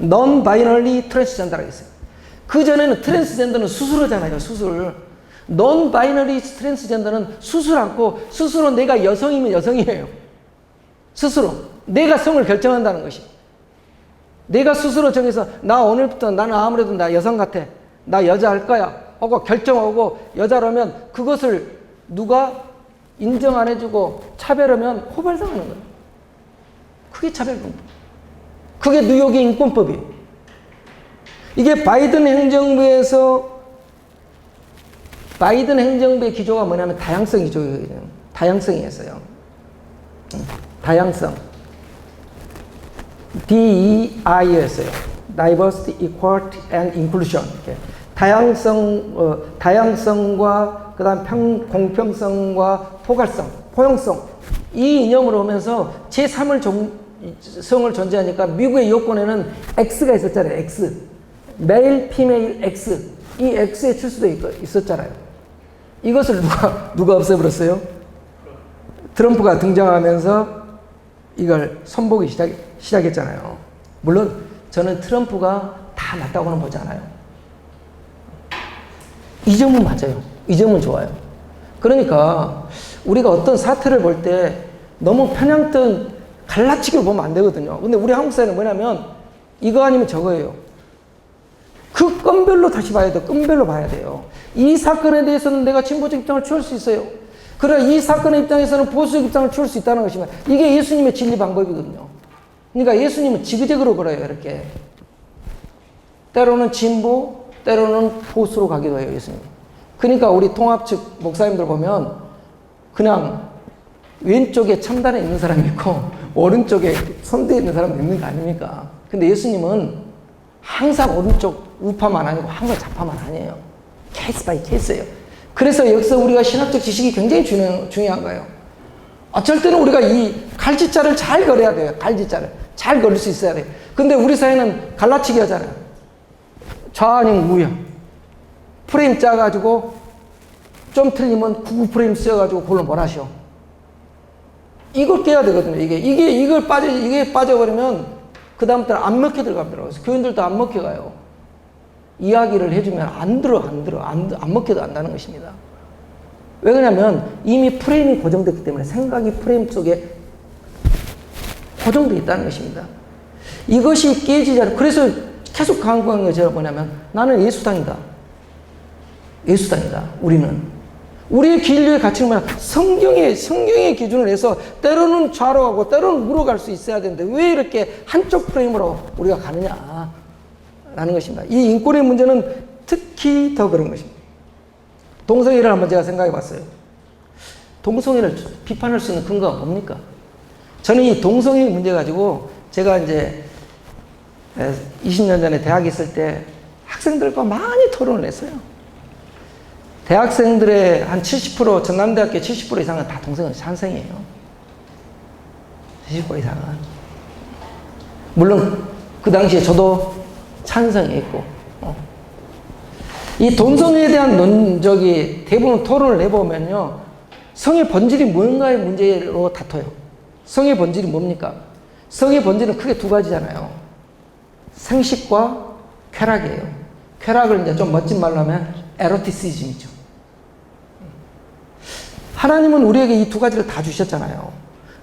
non-binary transgender라고 했어요. 그 전에는 트랜스젠더는 수술하잖아요. 수술. non-binary transgender는 수술 않고 스스로 내가 여성이면 여성이에요. 스스로 내가 성을 결정한다는 것이. 내가 스스로 정해서 나 오늘부터 나는 아무래도 나 여성 같아. 나 여자 할 거야. 하고 결정하고 여자라면 그것을 누가 인정 안 해주고 차별하면 호발당하는 거예요. 그게 차별금법. 그게 뉴욕의 인권법이에요. 이게 바이든 행정부의 기조가 뭐냐면 다양성 기조예요. 다양성이었어요. 다양성. DEI였어요. Diversity, Equality and Inclusion. 이렇게. 다양성과 그다음 공평성과 포괄성, 포용성 이 이념으로 오면서 제3을 성을 존재하니까 미국의 여권에는 X가 있었잖아요. X. 메일, 피메일, X. 이 X의 출수도 있었잖아요. 이것을 누가 없애버렸어요? 트럼프가 등장하면서 이걸 손보기 시작했잖아요. 물론 저는 트럼프가 다 맞다고는 보지 않아요. 이 점은 맞아요. 이 점은 좋아요. 그러니까 우리가 어떤 사태를 볼 때 너무 편향된 갈라치기로 보면 안 되거든요. 근데 우리 한국 사회는 뭐냐면 이거 아니면 저거예요. 그 건별로 다시 봐야 돼요. 건별로 봐야 돼요. 이 사건에 대해서는 내가 진보적 입장을 취할 수 있어요. 그러나 이 사건의 입장에서는 보수적 입장을 취할 수 있다는 것이면 이게 예수님의 진리 방법이거든요. 그러니까 예수님은 지그재그로 걸어요. 이렇게. 때로는 진보, 때로는 보수로 가기도 해요. 예수님. 그러니까 우리 통합 측 목사님들 보면 그냥 왼쪽에 첨단에 있는 사람이 있고 오른쪽에 선대에 있는 사람이 있는 거 아닙니까? 근데 예수님은 항상 오른쪽 우파만 아니고 항상 좌파만 아니에요. 케이스 바이 케이스예요. 그래서 여기서 우리가 신학적 지식이 굉장히 중요한 거예요. 어쩔 때는 우리가 이 갈지자를 잘 걸어야 돼요. 갈지자를 잘 걸을 수 있어야 돼요. 근데 우리 사회는 갈라치기 하잖아요. 좌 아니면 우야. 프레임 짜가지고 좀 틀리면 99프레임 쓰여가지고 그걸로 뭘 하셔. 이걸 깨야 되거든요. 이게 빠져버리면 그다음부터는 안 먹혀 들어가더라고요. 교인들도 안 먹혀 가요. 이야기를 해주면 안 먹혀도 안다는 것입니다. 왜 그러냐면 이미 프레임이 고정됐기 때문에 생각이 프레임 속에 고정되어 있다는 것입니다. 이것이 깨지지 않아요. 그래서 계속 강구하는 게 제가 뭐냐면 나는 예수당이다. 예수당이다. 우리의 기인류의 가치는 뭐냐? 성경의 기준을 해서 때로는 좌로 가고 때로는 우로 갈 수 있어야 되는데 왜 이렇게 한쪽 프레임으로 우리가 가느냐? 라는 것입니다. 이 인권의 문제는 특히 더 그런 것입니다. 동성애를 한번 제가 생각해 봤어요. 동성애를 비판할 수 있는 근거가 뭡니까? 저는 이 동성애 문제 가지고 제가 이제 20년 전에 대학에 있을 때 학생들과 많이 토론을 했어요. 대학생들의 한 70%, 전남대학교 70% 이상은 다 동성애 찬성이에요. 70% 이상은. 물론 그 당시에 저도 찬성했고, 이 동성애에 대한 논적이 대부분 토론을 해보면요, 성의 본질이 뭔가의 문제로 다퉈요. 성의 본질이 뭡니까? 성의 본질은 크게 두 가지잖아요. 생식과 쾌락이에요. 쾌락을 이제 좀 멋진 말로 하면 에로티시즘이죠. 하나님은 우리에게 이 두 가지를 다 주셨잖아요.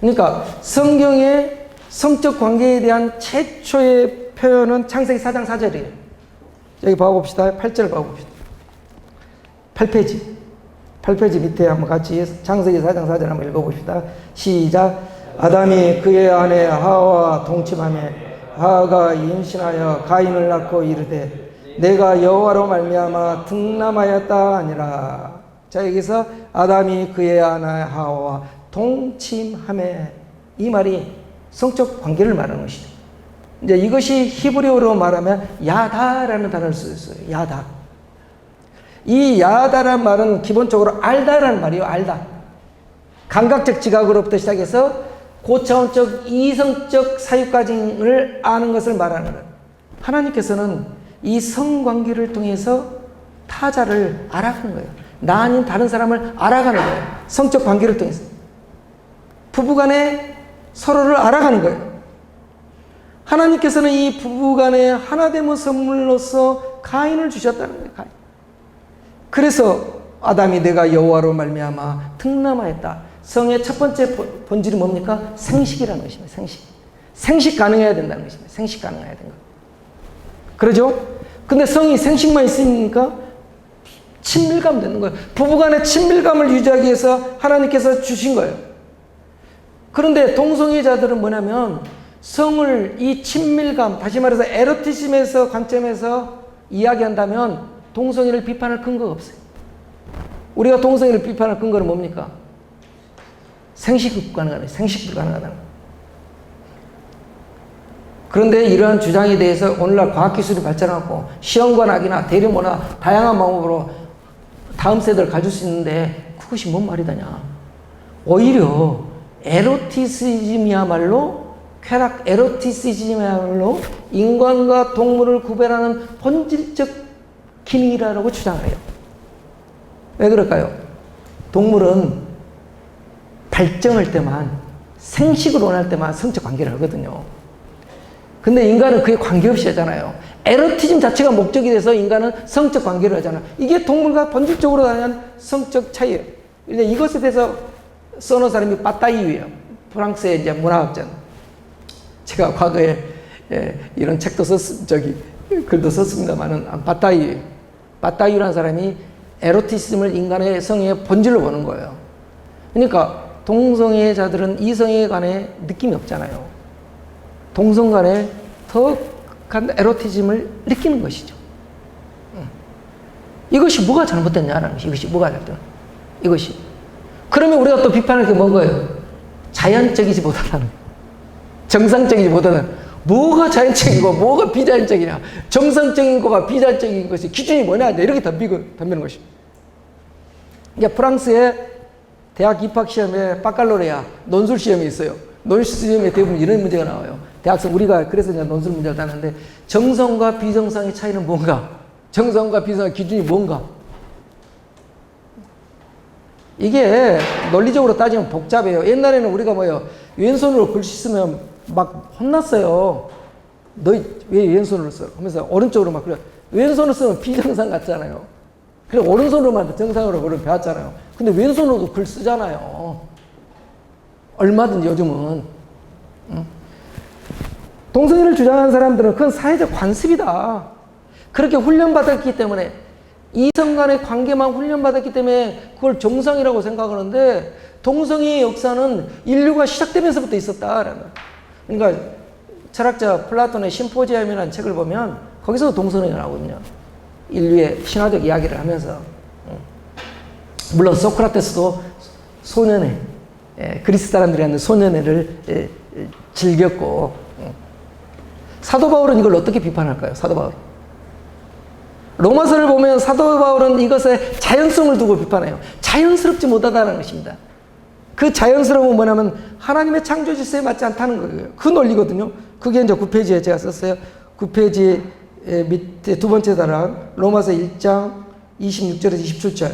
그러니까 성경의 성적 관계에 대한 최초의 표현은 창세기 4장 4절이에요. 여기 봐봅시다. 8절 봐봅시다. 8페이지 밑에 한번 같이 창세기 4장 4절 한번 읽어봅시다. 시작. 아담이 그의 아내 하와와 동침하며 하와가 임신하여 가인을 낳고 이르되 내가 여호와로 말미암아 등남하였다 아니라. 자, 여기서 아담이 그의 아내 하와와 동침하며, 이 말이 성적 관계를 말하는 것이죠. 이제 이것이 히브리어로 말하면 야다라는 단어를 쓰였어요. 야다. 이 야다란 말은 기본적으로 알다라는 말이에요. 알다. 감각적 지각으로부터 시작해서 고차원적 이성적 사유까지를 아는 것을 말하는 거예요. 하나님께서는 이 성관계를 통해서 타자를 알아가는 거예요. 나 아닌 다른 사람을 알아가는 거예요. 성적 관계를 통해서. 부부간에 서로를 알아가는 거예요. 하나님께서는 이 부부간에 하나됨의 선물로서 가인을 주셨다는 거예요. 가인. 그래서 아담이 내가 여호와로 말미암아 등남하였다. 성의 첫 번째 본질이 뭡니까? 생식이라는 것입니다. 생식 가능해야 된다는 것입니다. 생식 가능해야 된다. 그러죠? 근데 성이 생식만 있으니까 친밀감 되는 거예요. 부부간의 친밀감을 유지하기 위해서 하나님께서 주신 거예요. 그런데 동성애자들은 뭐냐면 성을 이 친밀감, 다시 말해서 에로티즘에서 관점에서 이야기한다면 동성애를 비판할 근거가 없어요. 우리가 동성애를 비판할 근거는 뭡니까? 생식 불가능하다는 거예요. 그런데 이러한 주장에 대해서 오늘날 과학기술이 발전하고 시험관 학이나 대리모나 다양한 방법으로 다음 세대를 가질 수 있는데 그것이 뭔 말이다냐. 오히려 에로티시즘이야말로 쾌락 에로티시즘이야말로 인간과 동물을 구별하는 본질적 기능이라고 주장을 해요. 왜 그럴까요? 동물은 발정할 때만, 생식을 원할 때만 성적 관계를 하거든요. 근데 인간은 그게 관계없이 하잖아요. 에로티즘 자체가 목적이 돼서 인간은 성적 관계를 하잖아요. 이게 동물과 본질적으로 다른 성적 차이예요. 이것에 대해서 써놓은 사람이 빠따이유예요. 프랑스의 이제 문화학자. 제가 과거에 이런 책도 글도 썼습니다만은 빠따이유. 빠따이유라는 사람이 에로티즘을 인간의 성의 본질로 보는 거예요. 그러니까 동성애자들은 이성에 관해 느낌이 없잖아요. 동성 간에 더 큰 에로티즘을 느끼는 것이죠. 이것이 뭐가 잘못됐냐라는 것이, 이것이 뭐가 잘못됐냐. 이것이. 그러면 우리가 또 비판할 게 뭔 거예요? 자연적이지 못하다는, 정상적이지 못하다는. 뭐가 자연적이고 뭐가 비자연적이냐. 정상적인 거가 비자연적인 것이 기준이 뭐냐. 이렇게 덤비는 것이. 이게 프랑스의 대학 입학 시험에 바칼로레아 논술 시험이 있어요. 논술 시험에 대부분 이런 문제가 나와요. 대학생 우리가 그래서 이제 논술 문제를 따는데 정성과 비정상의 차이는 뭔가? 정성과 비정상의 기준이 뭔가? 이게 논리적으로 따지면 복잡해요. 옛날에는 우리가 왼손으로 글씨 쓰면 막 혼났어요. 너 왜 왼손으로 써? 하면서 오른쪽으로 막 그래. 왼손으로 쓰면 비정상 같잖아요. 그래 오른손으로만 정상으로 그걸 배웠잖아요. 근데 왼손으로도 글 쓰잖아요. 얼마든지 요즘은. 동성애를 주장하는 사람들은 그건 사회적 관습이다. 그렇게 훈련받았기 때문에, 이성 간의 관계만 훈련받았기 때문에 그걸 정상이라고 생각하는데, 동성애의 역사는 인류가 시작되면서부터 있었다. 그러니까 철학자 플라톤의 심포지엄이라는 책을 보면 거기서 동성애가 나오거든요. 인류의 신화적 이야기를 하면서. 물론 소크라테스도 소년애, 그리스 사람들이 하는 소년애를 즐겼고, 사도 바울은 이걸 어떻게 비판할까요? 사도 바울. 로마서를 보면 사도 바울은 이것에 자연성을 두고 비판해요. 자연스럽지 못하다는 것입니다. 그 자연스러움은 뭐냐면 하나님의 창조 질서에 맞지 않다는 거예요. 그 논리거든요. 그게 이제 9페이지에 제가 썼어요. 9페이지 밑에 두 번째 단락, 로마서 1장 26절에서 27절.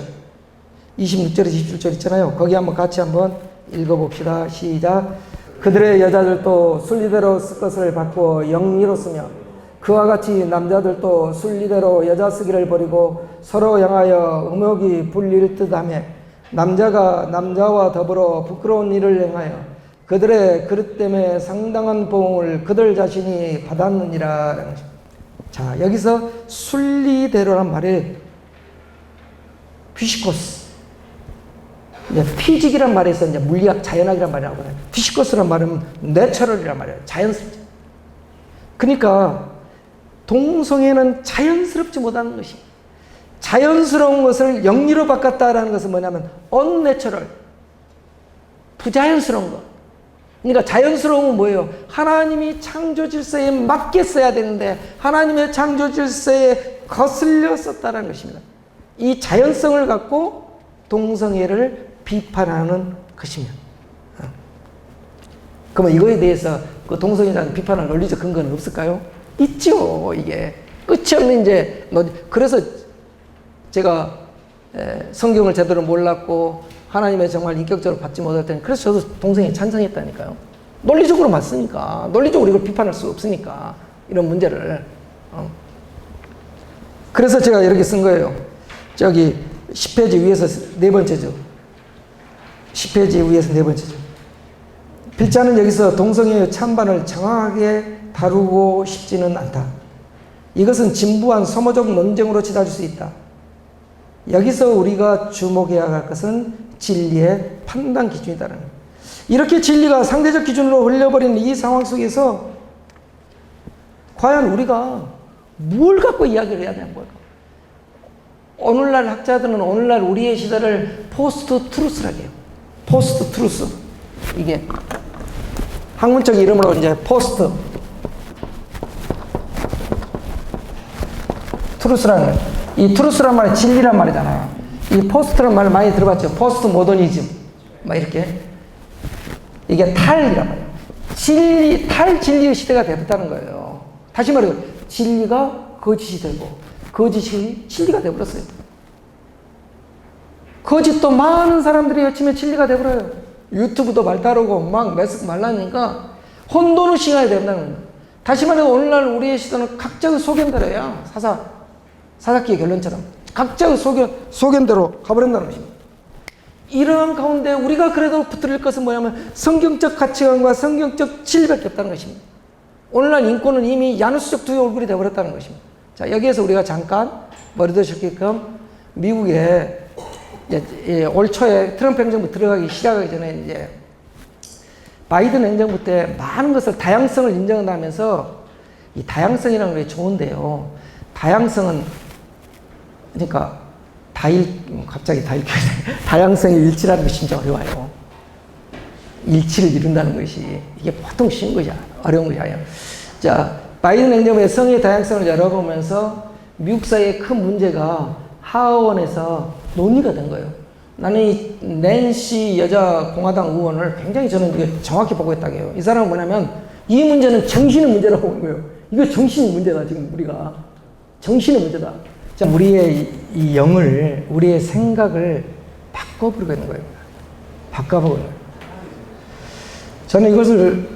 26절에서 27절 있잖아요. 거기 한번 같이 한번 읽어봅시다. 시작. 그들의 여자들도 순리대로 쓸 것을 바꾸어 영리로 쓰며 그와 같이 남자들도 순리대로 여자 쓰기를 버리고 서로 향하여 음욕이 불릴 듯하며 남자가 남자와 더불어 부끄러운 일을 행하여 그들의 그릇 때문에 상당한 보응을 그들 자신이 받았느니라. 자, 여기서 순리대로란 말이 피시코스, 이제 피직이란 말에서 이제 물리학, 자연학이란 말이 나오거든요. 피시코스란 말은 내처럴이란 말이에요. 자연스럽죠. 그러니까 동성애는 자연스럽지 못하는 것이, 자연스러운 것을 영리로 바꿨다라는 것은 뭐냐면 언내처럴, 부자연스러운 것. 그러니까 자연스러운 건 뭐예요? 하나님이 창조 질서에 맞게 써야 되는데 하나님의 창조 질서에 거슬려 썼다는 것입니다. 이 자연성을 갖고 동성애를 비판하는 것입니다. 그러면 이거에 대해서 그 동성애라는 비판할 논리적 근거는 없을까요? 있죠. 이게 끝이 없는 이제 그래서 제가 성경을 제대로 몰랐고 하나님의 정말 인격적으로 받지 못할 때는 그래서 저도 동성애에 찬성했다니까요. 논리적으로 맞으니까, 논리적으로 이걸 비판할 수 없으니까 이런 문제를. 그래서 제가 이렇게 쓴 거예요. 저기 10페이지 위에서 네 번째죠. 10페이지 위에서 네 번째죠. 필자는 여기서 동성애의 찬반을 정확하게 다루고 싶지는 않다. 이것은 진부한 소모적 논쟁으로 치달을 수 있다. 여기서 우리가 주목해야 할 것은 진리의 판단 기준이다라는 거예요. 이렇게 진리가 상대적 기준으로 흘려버리는 이 상황 속에서 과연 우리가 뭘 갖고 이야기를 해야 되는 걸까? 오늘날 학자들은 오늘날 우리의 시대를 포스트 트루스라고 해요. 포스트 트루스. 이게 학문적 이름으로 이제 포스트 트루스라는 거예요. 이 트루스란 말이 진리란 말이잖아요. 이 포스트란 말을 많이 들어봤죠. 포스트 모더니즘. 막 이렇게. 이게 탈이란 말이에요. 진리, 탈진리의 시대가 되었다는 거예요. 다시 말해서 진리가 거짓이 되고 거짓이 진리가 되어버렸어요. 거짓도 많은 사람들이 여치면 진리가 되어버려요. 유튜브도 말 따르고 막 메스 말라니까 혼돈의 시간이 된다는 거예요. 다시 말해서 오늘날 우리의 시대는 각자의 소견대로야. 사사키의 결론처럼 각자의 소견대로 가버린다는 것입니다. 이러한 가운데 우리가 그래도 붙들릴 것은 뭐냐면 성경적 가치관과 성경적 진리밖에 없다는 것입니다. 오늘날 인권은 이미 야누스적 두 얼굴이 되어버렸다는 것입니다. 자, 여기에서 우리가 잠깐 머리도실게끔 미국에 올 초에 트럼프 행정부 들어가기 시작하기 전에 이제 바이든 행정부 때 많은 것을 다양성을 인정하면서 이 다양성이라는 게 좋은데요. 다양성은 그러니까 갑자기 다양성의 일치라는 것이 진짜 어려워요. 일치를 이룬다는 것이 이게 보통 쉬운 것이 어려운 것이 아니에요. 자, 바이든 행정부의 성의 다양성을 열어보면서 미국 사회의 큰 문제가 하원에서 논의가 된 거예요. 나는 이 낸시 여자 공화당 의원을 굉장히 저는 이게 정확히 보고 있다고 해요. 이 사람은 뭐냐면 이 문제는 정신의 문제라고 보는 거예요. 이거 정신의 문제다. 지금 우리가 정신의 문제다. 자, 우리의 이 영을, 우리의 생각을 바꿔보려고 하는 거예요. 바꿔보는 거예요. 저는 이것을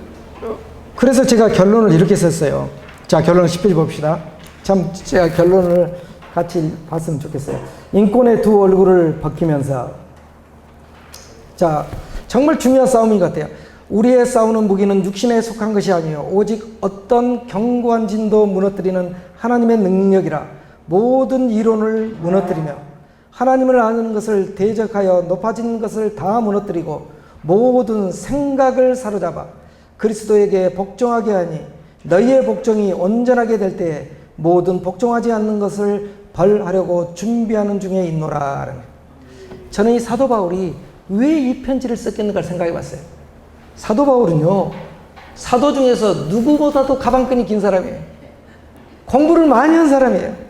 그래서 제가 결론을 이렇게 썼어요. 자, 결론을 10페이지 봅시다. 참 제가 결론을 같이 봤으면 좋겠어요. 인권의 두 얼굴을 벗기면서 자, 정말 중요한 싸움인 것 같아요. 우리의 싸우는 무기는 육신에 속한 것이 아니에요. 오직 어떤 견고한 진도 무너뜨리는 하나님의 능력이라. 모든 이론을 무너뜨리며 하나님을 아는 것을 대적하여 높아진 것을 다 무너뜨리고 모든 생각을 사로잡아 그리스도에게 복종하게 하니 너희의 복종이 온전하게 될 때에 모든 복종하지 않는 것을 벌하려고 준비하는 중에 있노라. 저는 이 사도 바울이 왜 이 편지를 썼겠는가 생각해 봤어요. 사도 바울은요, 사도 중에서 누구보다도 가방끈이 긴 사람이에요. 공부를 많이 한 사람이에요.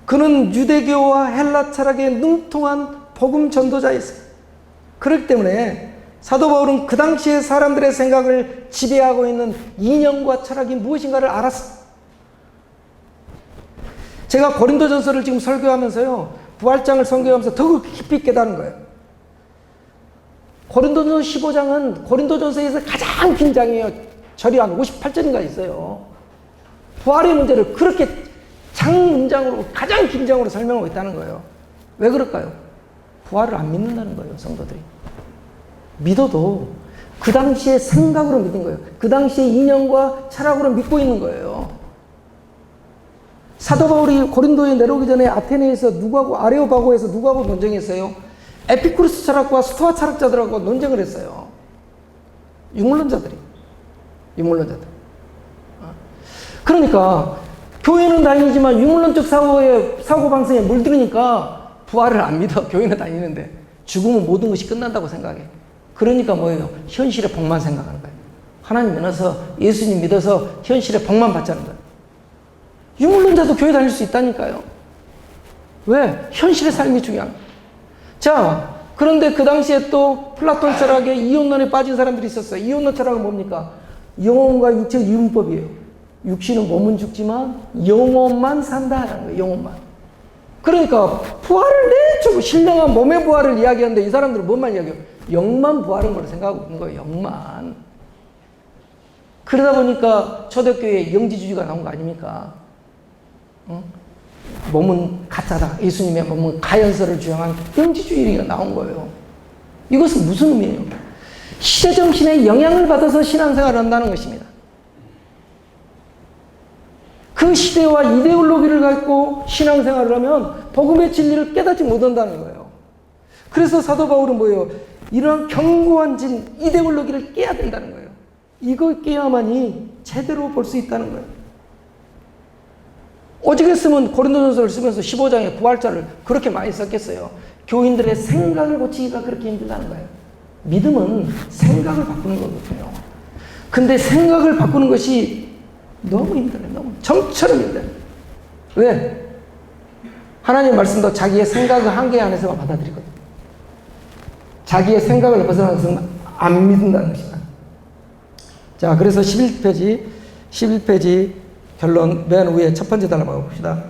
그는 유대교와 헬라 철학에 능통한 복음 전도자였어요. 그렇기 때문에 사도 바울은 그 당시에 사람들의 생각을 지배하고 있는 이념과 철학이 무엇인가를 알았어요. 제가 고린도전서를 지금 설교하면서요, 부활장을 설교하면서 더 깊이 깨달은 거예요. 고린도전서 15장은 고린도전서에서 가장 긴 장이에요. 절이 한 58절인가 있어요. 부활의 문제를 그렇게 장문장으로 가장 긴장으로 설명하고 있다는 거예요. 왜 그럴까요? 부활을 안 믿는다는 거예요, 성도들이. 믿어도 그 당시의 생각으로 믿은 거예요. 그 당시의 이념과 철학으로 믿고 있는 거예요. 사도 바울이 고린도에 내려오기 전에 아테네에서 누구하고 아레오바고에서 누구하고 논쟁했어요? 에피쿠르스 철학과 스토아 철학자들하고 논쟁을 했어요. 유물론자들. 그러니까 교회는 다니지만 유물론적 사고방식에 물들으니까 부활을 안 믿어. 교회는 다니는데 죽으면 모든 것이 끝난다고 생각해. 그러니까 뭐예요? 현실의 복만 생각하는 거예요. 하나님 믿어서 예수님 믿어서 현실의 복만 받자는 거예요. 유물론자도 교회 다닐 수 있다니까요. 왜? 현실의 삶이 중요한 거예요. 자, 그런데 그 당시에 또 플라톤 철학에 이혼론에 빠진 사람들이 있었어요. 이혼론 철학은 뭡니까? 영혼과 인체 이분법이에요. 육신은 몸은 죽지만 영혼만 산다라는 거예요. 영혼만. 그러니까 부활을 내주고 신령한 몸의 부활을 이야기하는데 이 사람들은 뭔만 이야기해요? 영만 부활한 걸 생각하고 있는 거예요. 영만. 그러다 보니까 초대교회에 영지주의가 나온 거 아닙니까? 응? 몸은 가짜다. 예수님의 몸은 가연설을 주장한 영지주의가 나온 거예요. 이것은 무슨 의미예요? 시대정신에 영향을 받아서 신앙생활을 한다는 것입니다. 그 시대와 이데올로기를 갖고 신앙생활을 하면 복음의 진리를 깨닫지 못한다는 거예요. 그래서 사도 바울은 뭐예요? 이러한 견고한 진 이데올로기를 깨야 된다는 거예요. 이걸 깨야만이 제대로 볼 수 있다는 거예요. 오직했으면 고린도전서를 쓰면서 15장에 부활자를 그렇게 많이 썼겠어요. 교인들의 생각을 고치기가 그렇게 힘들다는 거예요. 믿음은 생각을 바꾸는 거거든요. 근데 생각을 바꾸는 것이 너무 힘들어요. 너무 정처럼 힘들어요. 왜? 하나님 말씀도 자기의 생각의 한계 안에서만 받아들이거든요. 자기의 생각을 벗어나서는 안 믿는다는 것입니다. 자, 그래서 11페이지 결론 맨 위에 첫 번째 단어 봅시다.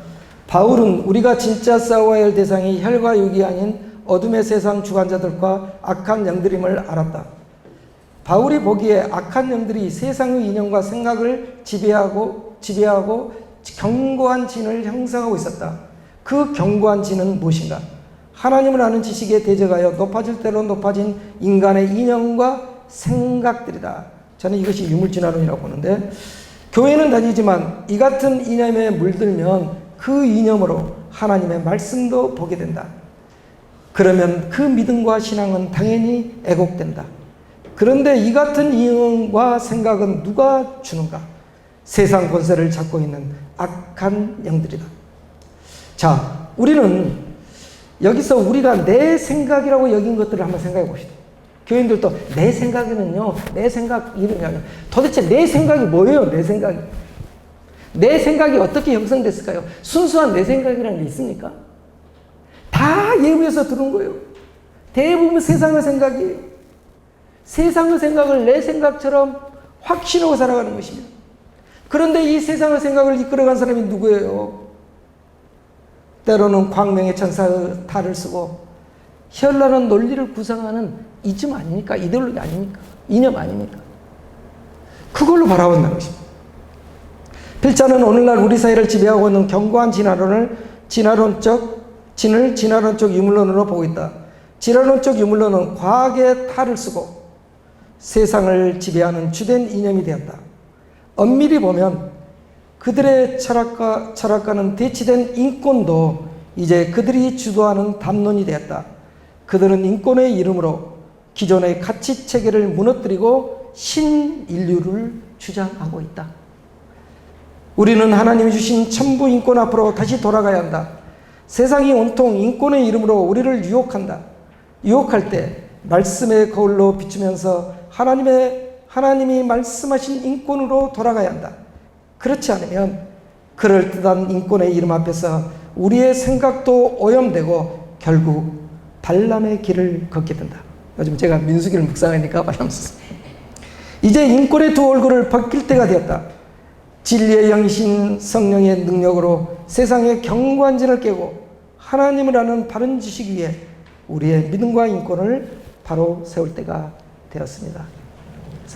바울은 우리가 진짜 싸워야 할 대상이 혈과 육이 아닌 어둠의 세상 주관자들과 악한 영들임을 알았다. 바울이 보기에 악한 영들이 세상의 이념과 생각을 지배하고 견고한 진을 형성하고 있었다. 그 견고한 진은 무엇인가? 하나님을 아는 지식에 대적하여 높아질 대로 높아진 인간의 이념과 생각들이다. 저는 이것이 유물진화론이라고 보는데, 교회는 다니지만 이 같은 이념에 물들면 그 이념으로 하나님의 말씀도 보게 된다. 그러면 그 믿음과 신앙은 당연히 애곡된다. 그런데 이 같은 이념과 생각은 누가 주는가? 세상 권세를 잡고 있는 악한 영들이다. 자, 우리는 여기서 우리가 내 생각이라고 여긴 것들을 한번 생각해 봅시다. 교인들도 내 생각이면요, 내 생각 이름이 아니라 도대체 내 생각이 뭐예요? 내 생각이. 내 생각이 어떻게 형성됐을까요? 순수한 내 생각이라는 게 있습니까? 다 예부에서 들은 거예요. 대부분 세상의 생각이에요. 세상의 생각을 내 생각처럼 확신하고 살아가는 것입니다. 그런데 이 세상의 생각을 이끌어간 사람이 누구예요? 때로는 광명의 천사의 탈을 쓰고 현란한 논리를 구상하는 이즘 아닙니까? 이데올로기 아닙니까? 이념 아닙니까? 그걸로 바라본다는 것입니다. 필자는 오늘날 우리 사회를 지배하고 있는 견고한 진화론적 유물론으로 보고 있다. 진화론적 유물론은 과학의 탈을 쓰고 세상을 지배하는 주된 이념이 되었다. 엄밀히 보면 그들의 철학과는 대치된 인권도 이제 그들이 주도하는 담론이 되었다. 그들은 인권의 이름으로 기존의 가치 체계를 무너뜨리고 신인류를 주장하고 있다. 우리는 하나님이 주신 천부 인권 앞으로 다시 돌아가야 한다. 세상이 온통 인권의 이름으로 우리를 유혹한다. 유혹할 때 말씀의 거울로 비추면서 하나님이 말씀하신 인권으로 돌아가야 한다. 그렇지 않으면 그럴듯한 인권의 이름 앞에서 우리의 생각도 오염되고 결국 발람의 길을 걷게 된다. 요즘 제가 민수기를 묵상하니까 발람 썼습니다. 이제 인권의 두 얼굴을 벗길 때가 되었다. 진리의 영이신 성령의 능력으로 세상의 경관진을 깨고 하나님을 아는 바른 지식 위에 우리의 믿음과 인권을 바로 세울 때가 되었습니다.